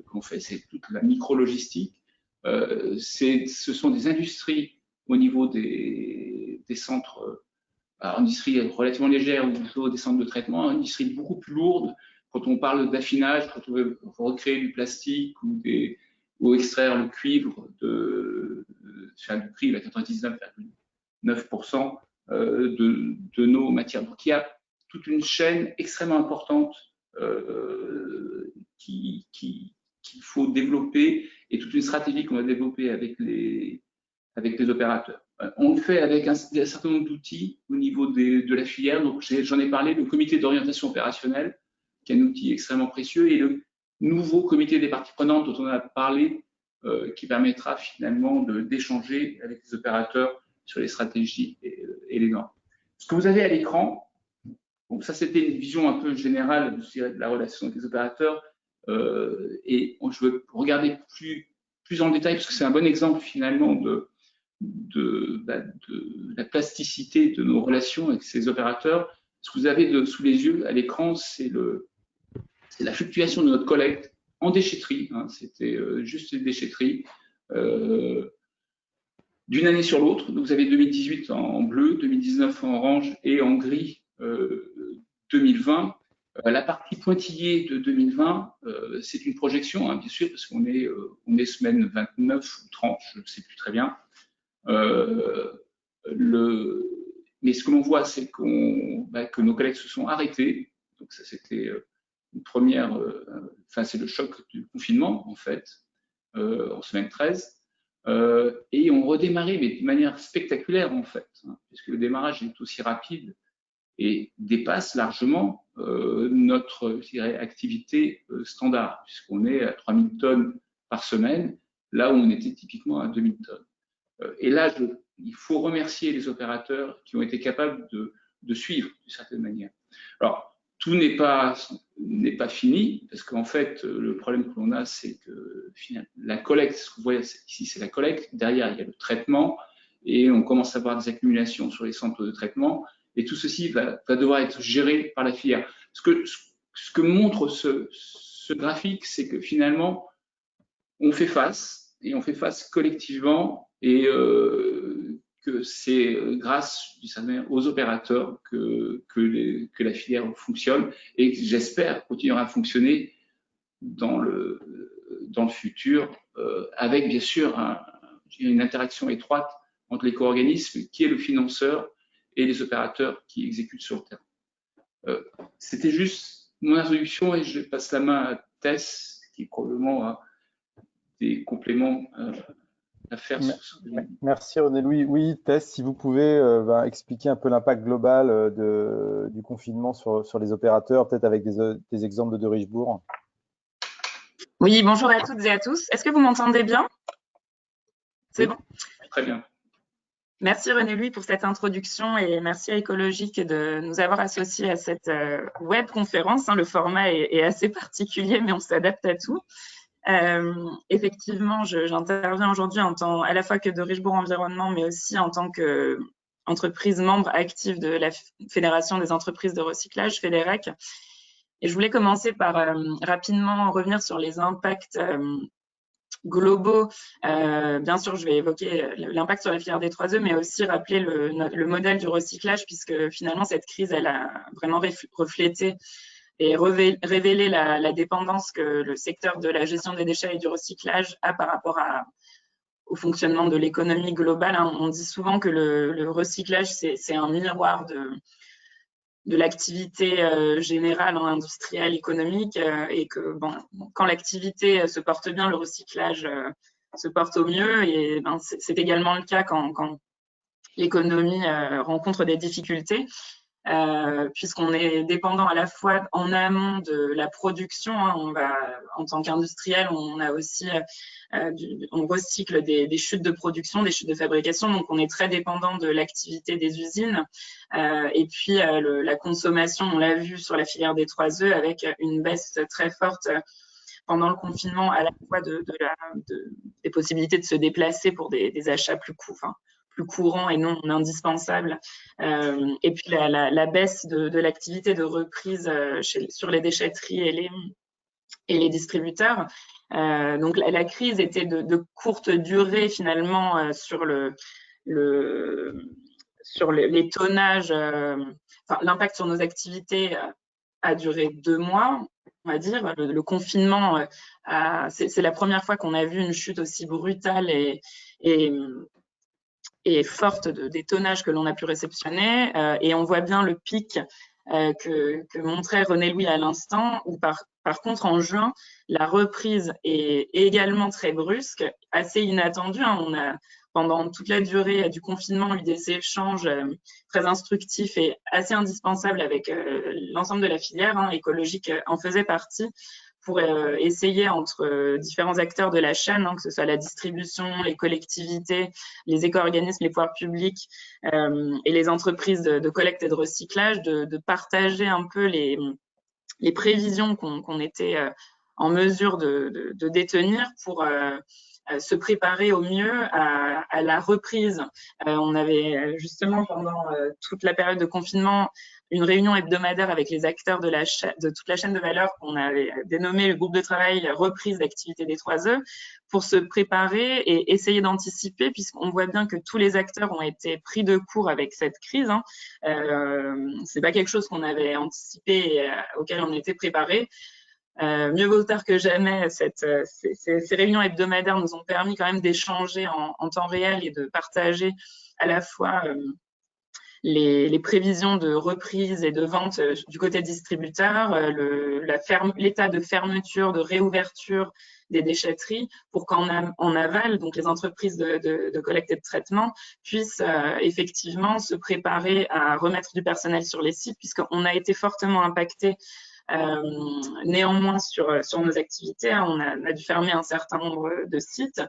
qu'on fait, c'est toute la micro-logistique. Ce sont des industries au niveau des centres, industries relativement légères, ou plutôt des centres de traitement, industries beaucoup plus lourdes. Quand on parle d'affinage, quand on veut recréer du plastique ou extraire le cuivre du cuivre à 99,9% de nos matières. Donc il y a toute une chaîne extrêmement importante qu'il faut développer et toute une stratégie qu'on va développer avec les opérateurs. On le fait avec un certain nombre d'outils au niveau de la filière. Donc j'en ai parlé, le comité d'orientation opérationnelle, qui est un outil extrêmement précieux, et le nouveau comité des parties prenantes dont on a parlé, qui permettra finalement d'échanger avec les opérateurs sur les stratégies et les normes. Ce que vous avez à l'écran, bon, ça c'était une vision un peu générale, je dirais, de la relation avec les opérateurs, et je veux regarder plus en détail parce que c'est un bon exemple finalement de la plasticité de nos relations avec ces opérateurs. Ce que vous avez sous les yeux à l'écran, c'est la fluctuation de notre collecte en déchetterie, hein, c'était juste les déchetteries, d'une année sur l'autre. Donc vous avez 2018 en bleu, 2019 en orange et en gris 2020. La partie pointillée de 2020, c'est une projection, hein, bien sûr, parce qu'on est semaine 29 ou 30, je ne sais plus très bien. Mais ce que l'on voit, c'est que nos collègues se sont arrêtés. Donc ça, c'était une première, c'est le choc du confinement, en fait, en semaine 13. Et ont redémarré, mais de manière spectaculaire, en fait, hein, puisque le démarrage est aussi rapide et dépasse largement notre, je dirais, activité standard, puisqu'on est à 3000 tonnes par semaine, là où on était typiquement à 2000 tonnes. Et là, il faut remercier les opérateurs qui ont été capables de suivre d'une certaine manière. Alors, tout n'est pas fini, parce qu'en fait, le problème que l'on a, c'est que la collecte, ce que vous voyez ici, c'est la collecte. Derrière, il y a le traitement, et on commence à avoir des accumulations sur les centres de traitement, et tout ceci va devoir être géré par la filière. Ce que montre ce graphique, c'est que finalement, on fait face, et on fait face collectivement, et que c'est grâce aux opérateurs que la filière fonctionne, et j'espère continuera à fonctionner dans le futur, avec bien sûr une interaction étroite entre l'éco-organisme qui est le financeur et les opérateurs qui exécutent sur le terrain. C'était juste mon introduction, et je passe la main à Tess, qui probablement a des compléments à faire. Merci René-Louis. Oui, Tess, si vous pouvez expliquer un peu l'impact global du confinement sur les opérateurs, peut-être avec des exemples de Derichebourg. Oui, bonjour à toutes et à tous. Est-ce que vous m'entendez bien? C'est bon? Très bien. Merci René-Louis pour cette introduction, et merci à Ecologique de nous avoir associés à cette web conférence. Le format est assez particulier, mais on s'adapte à tout. Effectivement, j'interviens aujourd'hui en tant à la fois que Derichebourg Environnement, mais aussi en tant qu'entreprise membre active de la Fédération des entreprises de recyclage, FEDEREC. Et je voulais commencer par rapidement revenir sur les impacts globaux. Bien sûr, je vais évoquer l'impact sur la filière des 3E, mais aussi rappeler le modèle du recyclage, puisque finalement, cette crise, elle a vraiment reflété et révélé la dépendance que le secteur de la gestion des déchets et du recyclage a par rapport au fonctionnement de l'économie globale. On dit souvent que le recyclage, c'est un miroir de l'activité générale, industrielle, économique, et que quand l'activité se porte bien, le recyclage se porte au mieux, et c'est également le cas quand l'économie rencontre des difficultés. Puisqu'on est dépendant à la fois en amont de la production, en tant qu'industriel, on a aussi, on recycle des chutes de production, des chutes de fabrication, donc on est très dépendant de l'activité des usines. Et puis la consommation, on l'a vu sur la filière des 3E, avec une baisse très forte pendant le confinement, à la fois des possibilités de se déplacer pour des achats plus courants et non indispensables, et puis la baisse de l'activité de reprise sur les déchetteries et les distributeurs. Donc la crise était de courte durée finalement sur les tonnages. L'impact sur nos activités a duré 2 mois, on va dire. Le confinement, c'est la première fois qu'on a vu une chute aussi brutale et forte des tonnages que l'on a pu réceptionner. Et on voit bien le pic que montrait René-Louis à l'instant, où par contre, en juin, la reprise est également très brusque, assez inattendue. On a, pendant toute la durée du confinement, eu des échanges très instructifs et assez indispensables avec l'ensemble de la filière. Ecologique en faisait partie, pour essayer entre différents acteurs de la chaîne, que ce soit la distribution, les collectivités, les éco-organismes, les pouvoirs publics et les entreprises de collecte et de recyclage, de partager un peu les prévisions qu'on était en mesure de détenir pour se préparer au mieux à la reprise. On avait justement, pendant toute la période de confinement, une réunion hebdomadaire avec les acteurs de toute la chaîne de valeur qu'on avait dénommé le groupe de travail reprise d'activité des 3E pour se préparer et essayer d'anticiper, puisqu'on voit bien que tous les acteurs ont été pris de court avec cette crise. C'est pas quelque chose qu'on avait anticipé et auquel on était préparé. Mieux vaut tard que jamais, ces réunions hebdomadaires nous ont permis quand même d'échanger en temps réel et de partager à la fois les prévisions de reprise et de vente du côté distributeur, l'état de fermeture, de réouverture des déchetteries, pour qu'en aval, donc les entreprises de collecte et de traitement puissent effectivement se préparer à remettre du personnel sur les sites, puisqu'on a été fortement impacté. Néanmoins, sur nos activités, on a dû fermer un certain nombre de sites.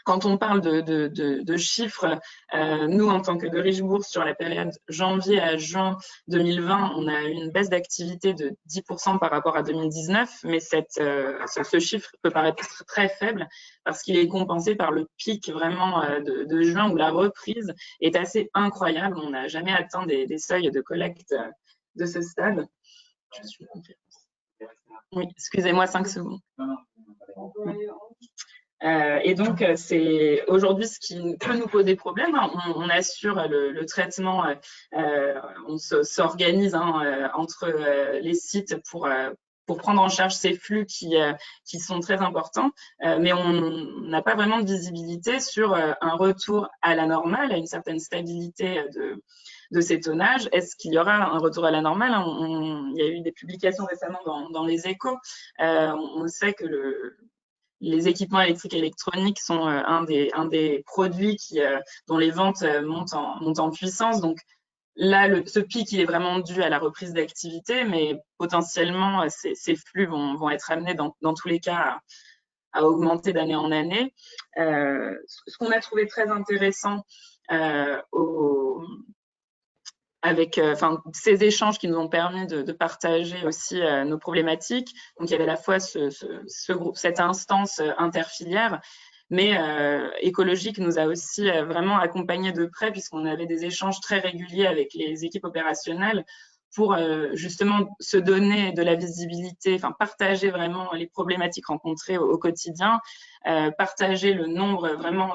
Quand on parle de chiffres, nous, en tant que de Richebourg, sur la période janvier à juin 2020, on a eu une baisse d'activité de 10% par rapport à 2019, mais ce chiffre peut paraître très faible parce qu'il est compensé par le pic vraiment de juin où la reprise est assez incroyable. On n'a jamais atteint des seuils de collecte de ce stade. Je suis oui, excusez-moi, 5 secondes. Et donc, c'est aujourd'hui ce qui peut nous poser problème. On assure le traitement, on s'organise entre les sites pour prendre en charge ces flux qui sont très importants, mais on n'a pas vraiment de visibilité sur un retour à la normale, à une certaine stabilité de ces tonnages. Est-ce qu'il y aura un retour à la normale? Il y a eu des publications récemment dans les Échos. On sait que les équipements électriques et électroniques sont un des produits dont les ventes montent en puissance. Donc là, ce pic, il est vraiment dû à la reprise d'activité, mais potentiellement, ces flux vont être amenés dans tous les cas à augmenter d'année en année. Ce qu'on a trouvé très intéressant avec ces échanges qui nous ont permis de partager aussi nos problématiques. Donc, il y avait à la fois ce groupe, cette instance interfilière, mais Écologique nous a aussi vraiment accompagnés de près, puisqu'on avait des échanges très réguliers avec les équipes opérationnelles pour justement se donner de la visibilité, partager vraiment les problématiques rencontrées au quotidien, partager le nombre, vraiment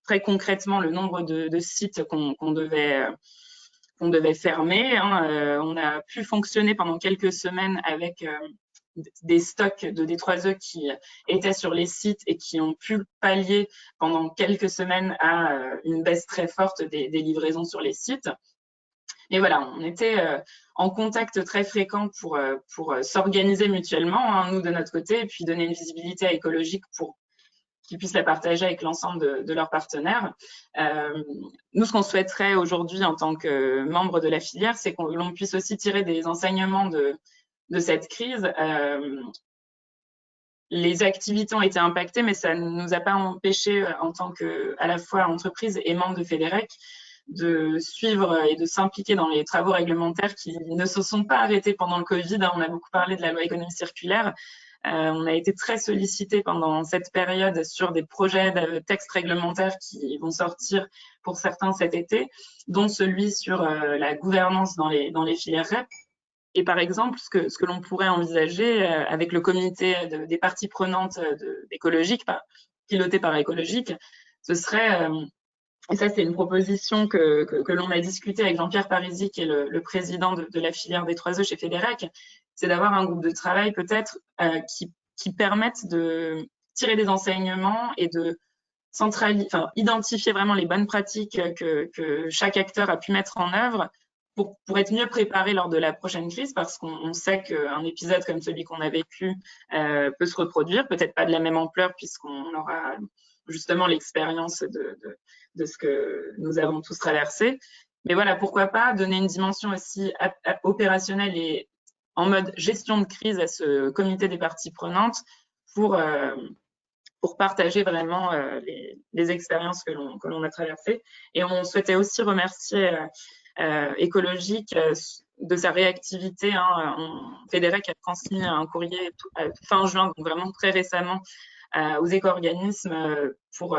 très concrètement, le nombre de sites qu'on devait fermer. On a pu fonctionner pendant quelques semaines avec des stocks de D3E qui étaient sur les sites et qui ont pu pallier pendant quelques semaines à une baisse très forte des livraisons sur les sites. Mais voilà, on était en contact très fréquent pour s'organiser mutuellement, nous de notre côté, et puis donner une visibilité à Écologique pour qu'ils puissent la partager avec l'ensemble de leurs partenaires. Nous, ce qu'on souhaiterait aujourd'hui en tant que membre de la filière, c'est que l'on puisse aussi tirer des enseignements de cette crise. Les activités ont été impactées, mais ça ne nous a pas empêché, en tant que à la fois entreprise et membre de FEDEREC, de suivre et de s'impliquer dans les travaux réglementaires qui ne se sont pas arrêtés pendant le Covid. On a beaucoup parlé de la loi économie circulaire. On a été très sollicité pendant cette période sur des projets de textes réglementaires qui vont sortir pour certains cet été, dont celui sur la gouvernance dans les filières REP. Et par exemple, ce que l'on pourrait envisager avec le comité des parties prenantes d'Écologique, piloté par Écologique, ce serait, et ça c'est une proposition que l'on a discutée avec Jean-Pierre Parisi, qui est le président de la filière des 3E chez FEDEREC, c'est d'avoir un groupe de travail peut-être qui permette de tirer des enseignements et de identifier vraiment les bonnes pratiques que chaque acteur a pu mettre en œuvre pour être mieux préparé lors de la prochaine crise, parce qu'on sait qu'un épisode comme celui qu'on a vécu peut se reproduire, peut-être pas de la même ampleur, puisqu'on aura justement l'expérience de ce que nous avons tous traversé. Mais voilà, pourquoi pas donner une dimension aussi opérationnelle et en mode gestion de crise à ce comité des parties prenantes pour partager vraiment les expériences que l'on a traversées. Et on souhaitait aussi remercier Écologique de sa réactivité. FEDEREC a transmis un courrier fin juin, donc vraiment très récemment, aux éco-organismes pour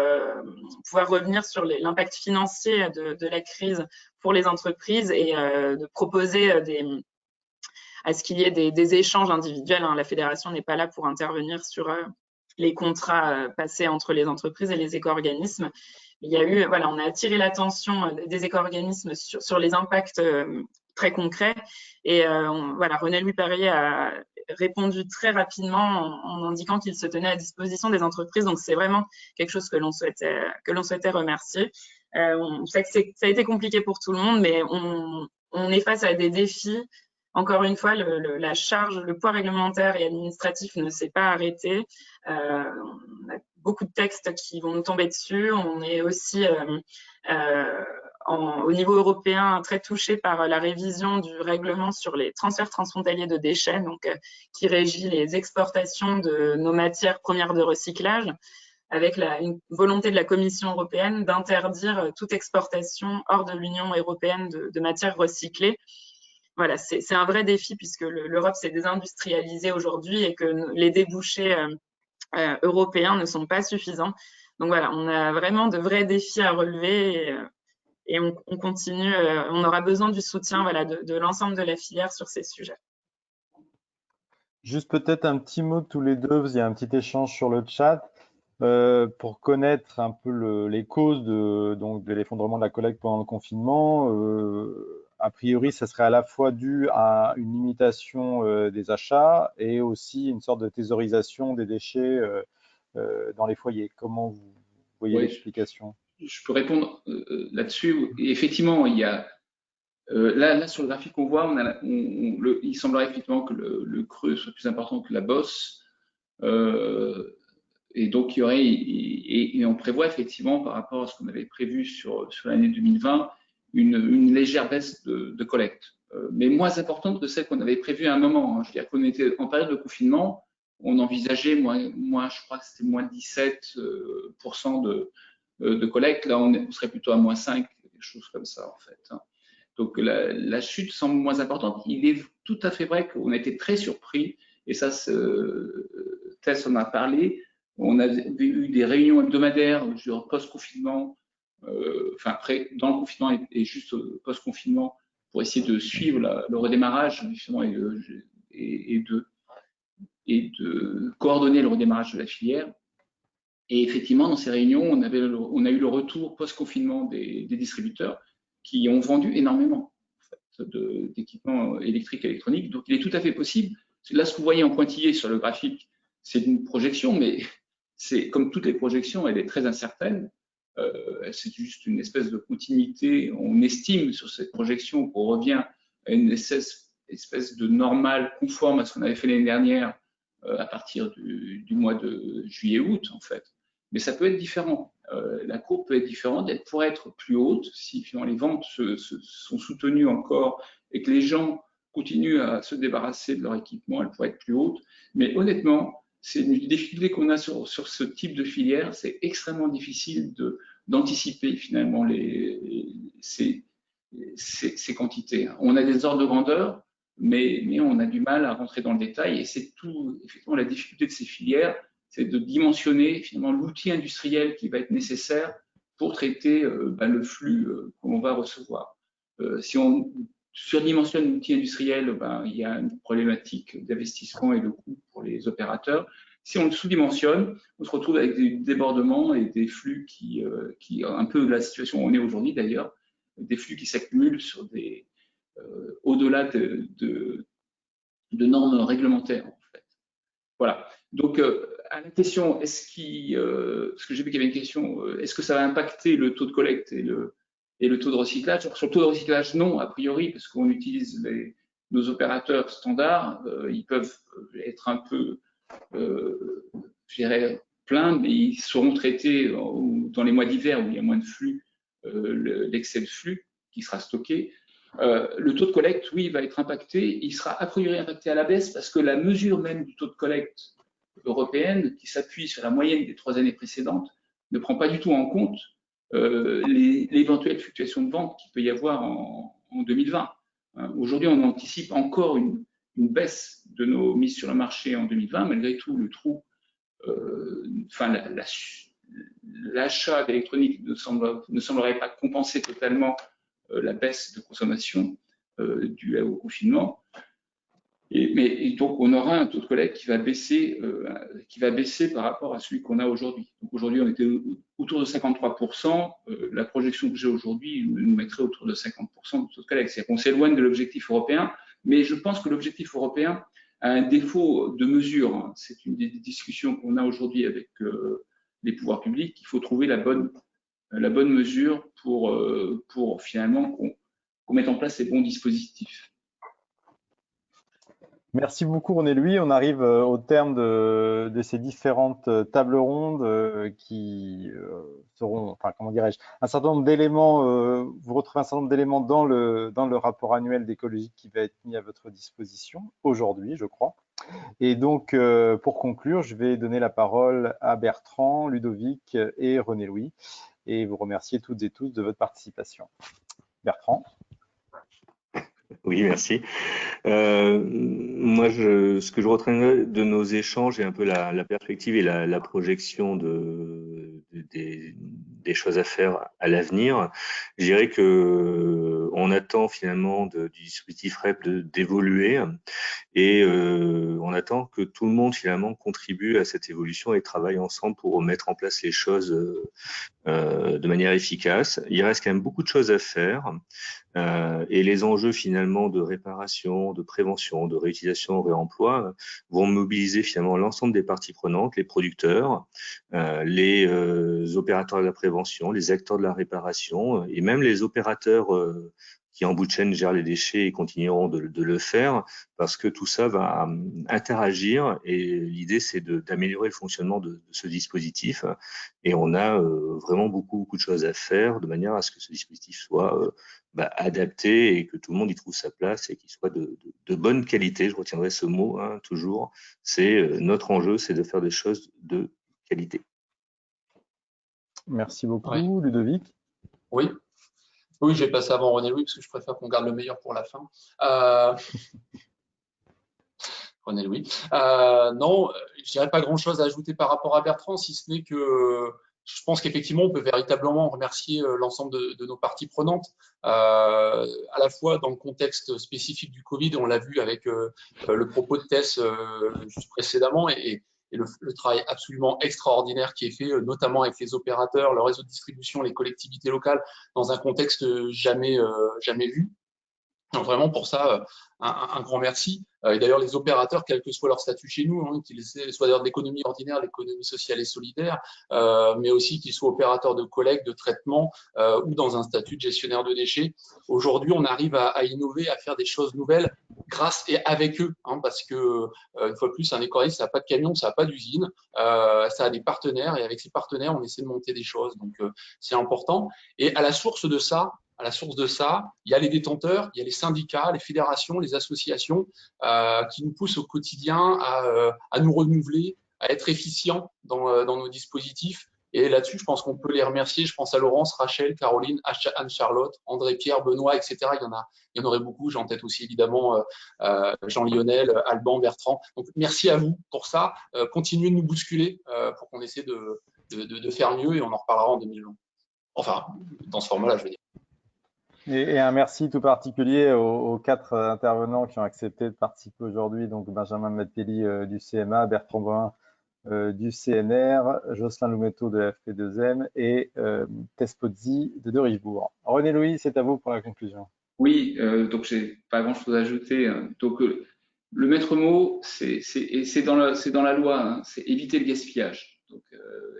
pouvoir revenir sur l'impact financier de la crise pour les entreprises et de proposer à ce qu'il y ait des échanges individuels. La fédération n'est pas là pour intervenir sur les contrats passés entre les entreprises et les éco-organismes. Il y a eu, voilà, on a attiré l'attention des éco-organismes sur les impacts très concrets. Et voilà, René-Louis Perrier a répondu très rapidement en indiquant qu'il se tenait à disposition des entreprises. Donc, c'est vraiment quelque chose que l'on souhaitait remercier. On sait que ça a été compliqué pour tout le monde, mais on est face à des défis. Encore une fois, la charge, le poids réglementaire et administratif ne s'est pas arrêté. On a beaucoup de textes qui vont nous tomber dessus. On est aussi au niveau européen très touché par la révision du règlement sur les transferts transfrontaliers de déchets, donc qui régit les exportations de nos matières premières de recyclage, avec une volonté de la Commission européenne d'interdire toute exportation hors de l'Union européenne de matières recyclées. Voilà, c'est un vrai défi puisque l'Europe s'est désindustrialisée aujourd'hui et que les débouchés européens ne sont pas suffisants. Donc voilà, on a vraiment de vrais défis à relever et on continue, on aura besoin du soutien voilà, de l'ensemble de la filière sur ces sujets. Juste peut-être un petit mot tous les deux, il y a un petit échange sur le chat. Pour connaître un peu les causes de l'effondrement de la collecte pendant le confinement, a priori, ça serait à la fois dû à une limitation des achats et aussi une sorte de thésaurisation des déchets dans les foyers. Comment vous voyez l'explication? Je peux répondre là-dessus. Effectivement, il y a là sur le graphique qu'on voit, il semblerait effectivement que le creux soit plus important que la bosse. Et donc, il y aurait, et on prévoit effectivement, par rapport à ce qu'on avait prévu sur l'année 2020, une légère baisse de collecte, mais moins importante que celle qu'on avait prévue à un moment. Je veux dire qu'on était en période de confinement, on envisageait je crois que c'était moins 17% de collecte. Là, on serait plutôt à moins 5, quelque chose comme ça, en fait. Donc, la chute semble moins importante. Il est tout à fait vrai qu'on a été très surpris, et ça, Tess en a parlé. On a eu des réunions hebdomadaires post-confinement, dans le confinement et juste post-confinement, pour essayer de suivre le redémarrage justement, et de coordonner le redémarrage de la filière. Et effectivement, dans ces réunions, on a eu le retour post-confinement des distributeurs qui ont vendu énormément en fait, d'équipements électriques et électroniques. Donc, il est tout à fait possible. Là, ce que vous voyez en pointillé sur le graphique, c'est une projection, mais c'est comme toutes les projections, elle est très incertaine. C'est juste une espèce de continuité. On estime sur cette projection qu'on revient à une espèce de normale conforme à ce qu'on avait fait l'année dernière à partir du mois de juillet-août, en fait. Mais ça peut être différent. La courbe peut être différente. Elle pourrait être plus haute si finalement les ventes sont soutenues encore et que les gens continuent à se débarrasser de leur équipement. Elle pourrait être plus haute. Mais honnêtement, c'est une difficulté qu'on a sur ce type de filière. C'est extrêmement difficile d'anticiper finalement ces quantités. On a des ordres de grandeur, mais on a du mal à rentrer dans le détail. Et c'est tout, effectivement, la difficulté de ces filières, c'est de dimensionner finalement l'outil industriel qui va être nécessaire pour traiter le flux qu'on va recevoir. Si on surdimensionne l'outil industriel, il y a une problématique d'investissement et de coût pour les opérateurs. Si on le sous-dimensionne, on se retrouve avec des débordements et des flux qui un peu la situation où on est aujourd'hui d'ailleurs, des flux qui s'accumulent sur au-delà de normes réglementaires en fait. Voilà. Donc à la question, parce que j'ai vu qu'il y avait une question, est-ce que ça va impacter le taux de collecte et le taux de recyclage? Sur le taux de recyclage, non, a priori, parce qu'on utilise nos opérateurs standards. Ils peuvent être un peu, je dirais, pleins, mais ils seront traités dans les mois d'hiver où il y a moins de flux, l'excès de flux qui sera stocké. Le taux de collecte, oui, va être impacté. Il sera a priori impacté à la baisse parce que la mesure même du taux de collecte européenne, qui s'appuie sur la moyenne des 3 années précédentes, ne prend pas du tout en compte l'éventuelle fluctuation de vente qu'il peut y avoir en 2020. Aujourd'hui, on anticipe encore une baisse de nos mises sur le marché en 2020. Malgré tout, le trou l'achat d'électronique ne semblerait pas compenser totalement la baisse de consommation due au confinement. Et donc, on aura un taux de collecte qui va baisser par rapport à celui qu'on a aujourd'hui. Donc, aujourd'hui, on était autour de 53%. La projection que j'ai aujourd'hui nous mettrait autour de 50% de taux de collecte. C'est-à-dire qu'on s'éloigne de l'objectif européen, mais je pense que l'objectif européen a un défaut de mesure. C'est une des discussions qu'on a aujourd'hui avec les pouvoirs publics. Il faut trouver la bonne mesure pour finalement qu'on mette en place les bons dispositifs. Merci beaucoup René Louis. On arrive au terme de ces différentes tables rondes qui seront, enfin comment dirais-je, un certain nombre d'éléments, vous retrouvez un certain nombre d'éléments dans le rapport annuel d'écologie qui va être mis à votre disposition aujourd'hui, je crois. Et donc, pour conclure, je vais donner la parole à Bertrand, Ludovic et René Louis et vous remercier toutes et tous de votre participation. Bertrand. Oui, merci. Moi, ce que je retiendrai de nos échanges est un peu la perspective et la projection des choses à faire à l'avenir. Je dirais que on attend finalement du dispositif REP d'évoluer et on attend que tout le monde finalement contribue à cette évolution et travaille ensemble pour mettre en place les choses de manière efficace. Il reste quand même beaucoup de choses à faire. Et les enjeux finalement de réparation, de prévention, de réutilisation, réemploi vont mobiliser finalement l'ensemble des parties prenantes, les producteurs, les opérateurs de la prévention, les acteurs de la réparation et même les opérateurs qui en bout de chaîne gèrent les déchets et continueront de le faire parce que tout ça va interagir et l'idée c'est d'améliorer le fonctionnement de ce dispositif et on a vraiment beaucoup de choses à faire de manière à ce que ce dispositif soit adapté et que tout le monde y trouve sa place et qu'il soit de bonne qualité. Je retiendrai ce mot toujours. C'est notre enjeu, c'est de faire des choses de qualité. Merci beaucoup, oui. Ludovic. Oui, je vais passer avant René Louis parce que je préfère qu'on garde le meilleur pour la fin. René Louis. Non, je dirais pas grand-chose à ajouter par rapport à Bertrand, si ce n'est que je pense qu'effectivement, on peut véritablement remercier l'ensemble de nos parties prenantes, à la fois dans le contexte spécifique du Covid, on l'a vu avec le propos de Tess juste précédemment, et le travail absolument extraordinaire qui est fait, notamment avec les opérateurs, le réseau de distribution, les collectivités locales, dans un contexte jamais vu. Donc vraiment pour ça, un grand merci. Et d'ailleurs, les opérateurs, quel que soit leur statut chez nous, qu'ils soient d'ailleurs de l'économie ordinaire, l'économie sociale et solidaire, mais aussi qu'ils soient opérateurs de collecte, de traitement ou dans un statut de gestionnaire de déchets. Aujourd'hui, on arrive à innover, à faire des choses nouvelles grâce et avec eux, parce que une fois de plus, un éco-organisme, ça n'a pas de camion, ça n'a pas d'usine, ça a des partenaires et avec ces partenaires, on essaie de monter des choses. Donc c'est important. Et à la source de ça, il y a les détenteurs, il y a les syndicats, les fédérations, les associations qui nous poussent au quotidien à nous renouveler, à être efficients dans nos dispositifs. Et là-dessus, je pense qu'on peut les remercier. Je pense à Laurence, Rachel, Caroline, Anne-Charlotte, André, Pierre, Benoît, etc. Il y en aurait beaucoup. J'ai en tête aussi évidemment Jean-Lionel, Alban, Bertrand. Donc merci à vous pour ça. Continuez de nous bousculer pour qu'on essaie de faire mieux et on en reparlera en 2020. Enfin, dans ce format-là, je veux dire. Et un merci tout particulier aux 4 intervenants qui ont accepté de participer aujourd'hui, donc Benjamin Matelli du CMA, Bertrand Brun du CNR, Jocelyn Loumetto de la FP2M et Tess Pozzi de Richebourg. René Louis, c'est à vous pour la conclusion. Oui, donc j'ai pas grand-chose à ajouter. Donc le maître mot, c'est dans la loi, c'est éviter le gaspillage. Donc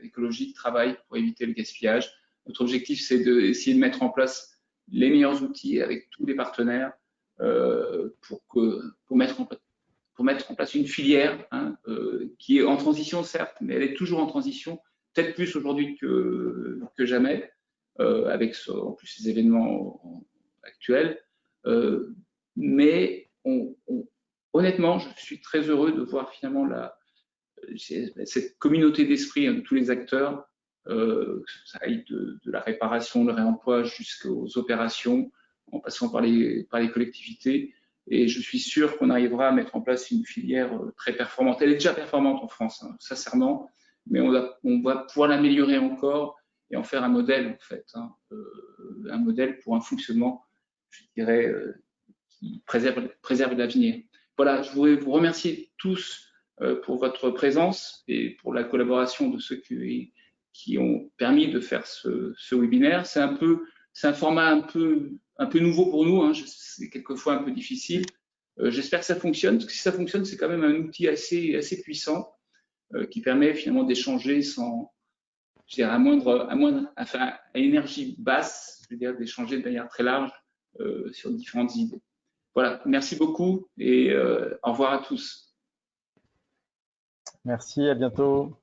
écologie travaille pour éviter le gaspillage. Notre objectif, c'est d'essayer de mettre en place les meilleurs outils avec tous les partenaires pour mettre en place une filière qui est en transition, certes, mais elle est toujours en transition, peut-être plus aujourd'hui que jamais, avec en plus ces événements actuels. Mais honnêtement, je suis très heureux de voir finalement cette communauté d'esprit de tous les acteurs, que ça aille de la réparation, le réemploi jusqu'aux opérations, en passant par les collectivités. Et je suis sûr qu'on arrivera à mettre en place une filière très performante. Elle est déjà performante en France, hein, sincèrement, mais on va pouvoir l'améliorer encore et en faire un modèle, en fait, hein, un modèle pour un fonctionnement, je dirais, qui préserve l'avenir. Voilà, je voudrais vous remercier tous pour votre présence et pour la collaboration de ceux qui ont permis de faire ce webinaire. C'est un format un peu nouveau pour nous, hein, c'est quelquefois un peu difficile. J'espère que ça fonctionne, parce que si ça fonctionne, c'est quand même un outil assez puissant qui permet finalement d'échanger sans, je dirais, à énergie basse, je veux dire, d'échanger de manière très large sur différentes idées. Voilà, merci beaucoup et au revoir à tous. Merci, à bientôt.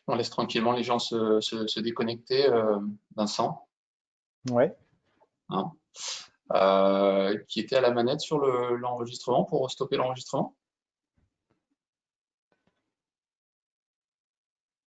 On laisse tranquillement les gens se déconnecter, Vincent. Ouais. Hein. Qui était à la manette sur l'enregistrement pour stopper l'enregistrement?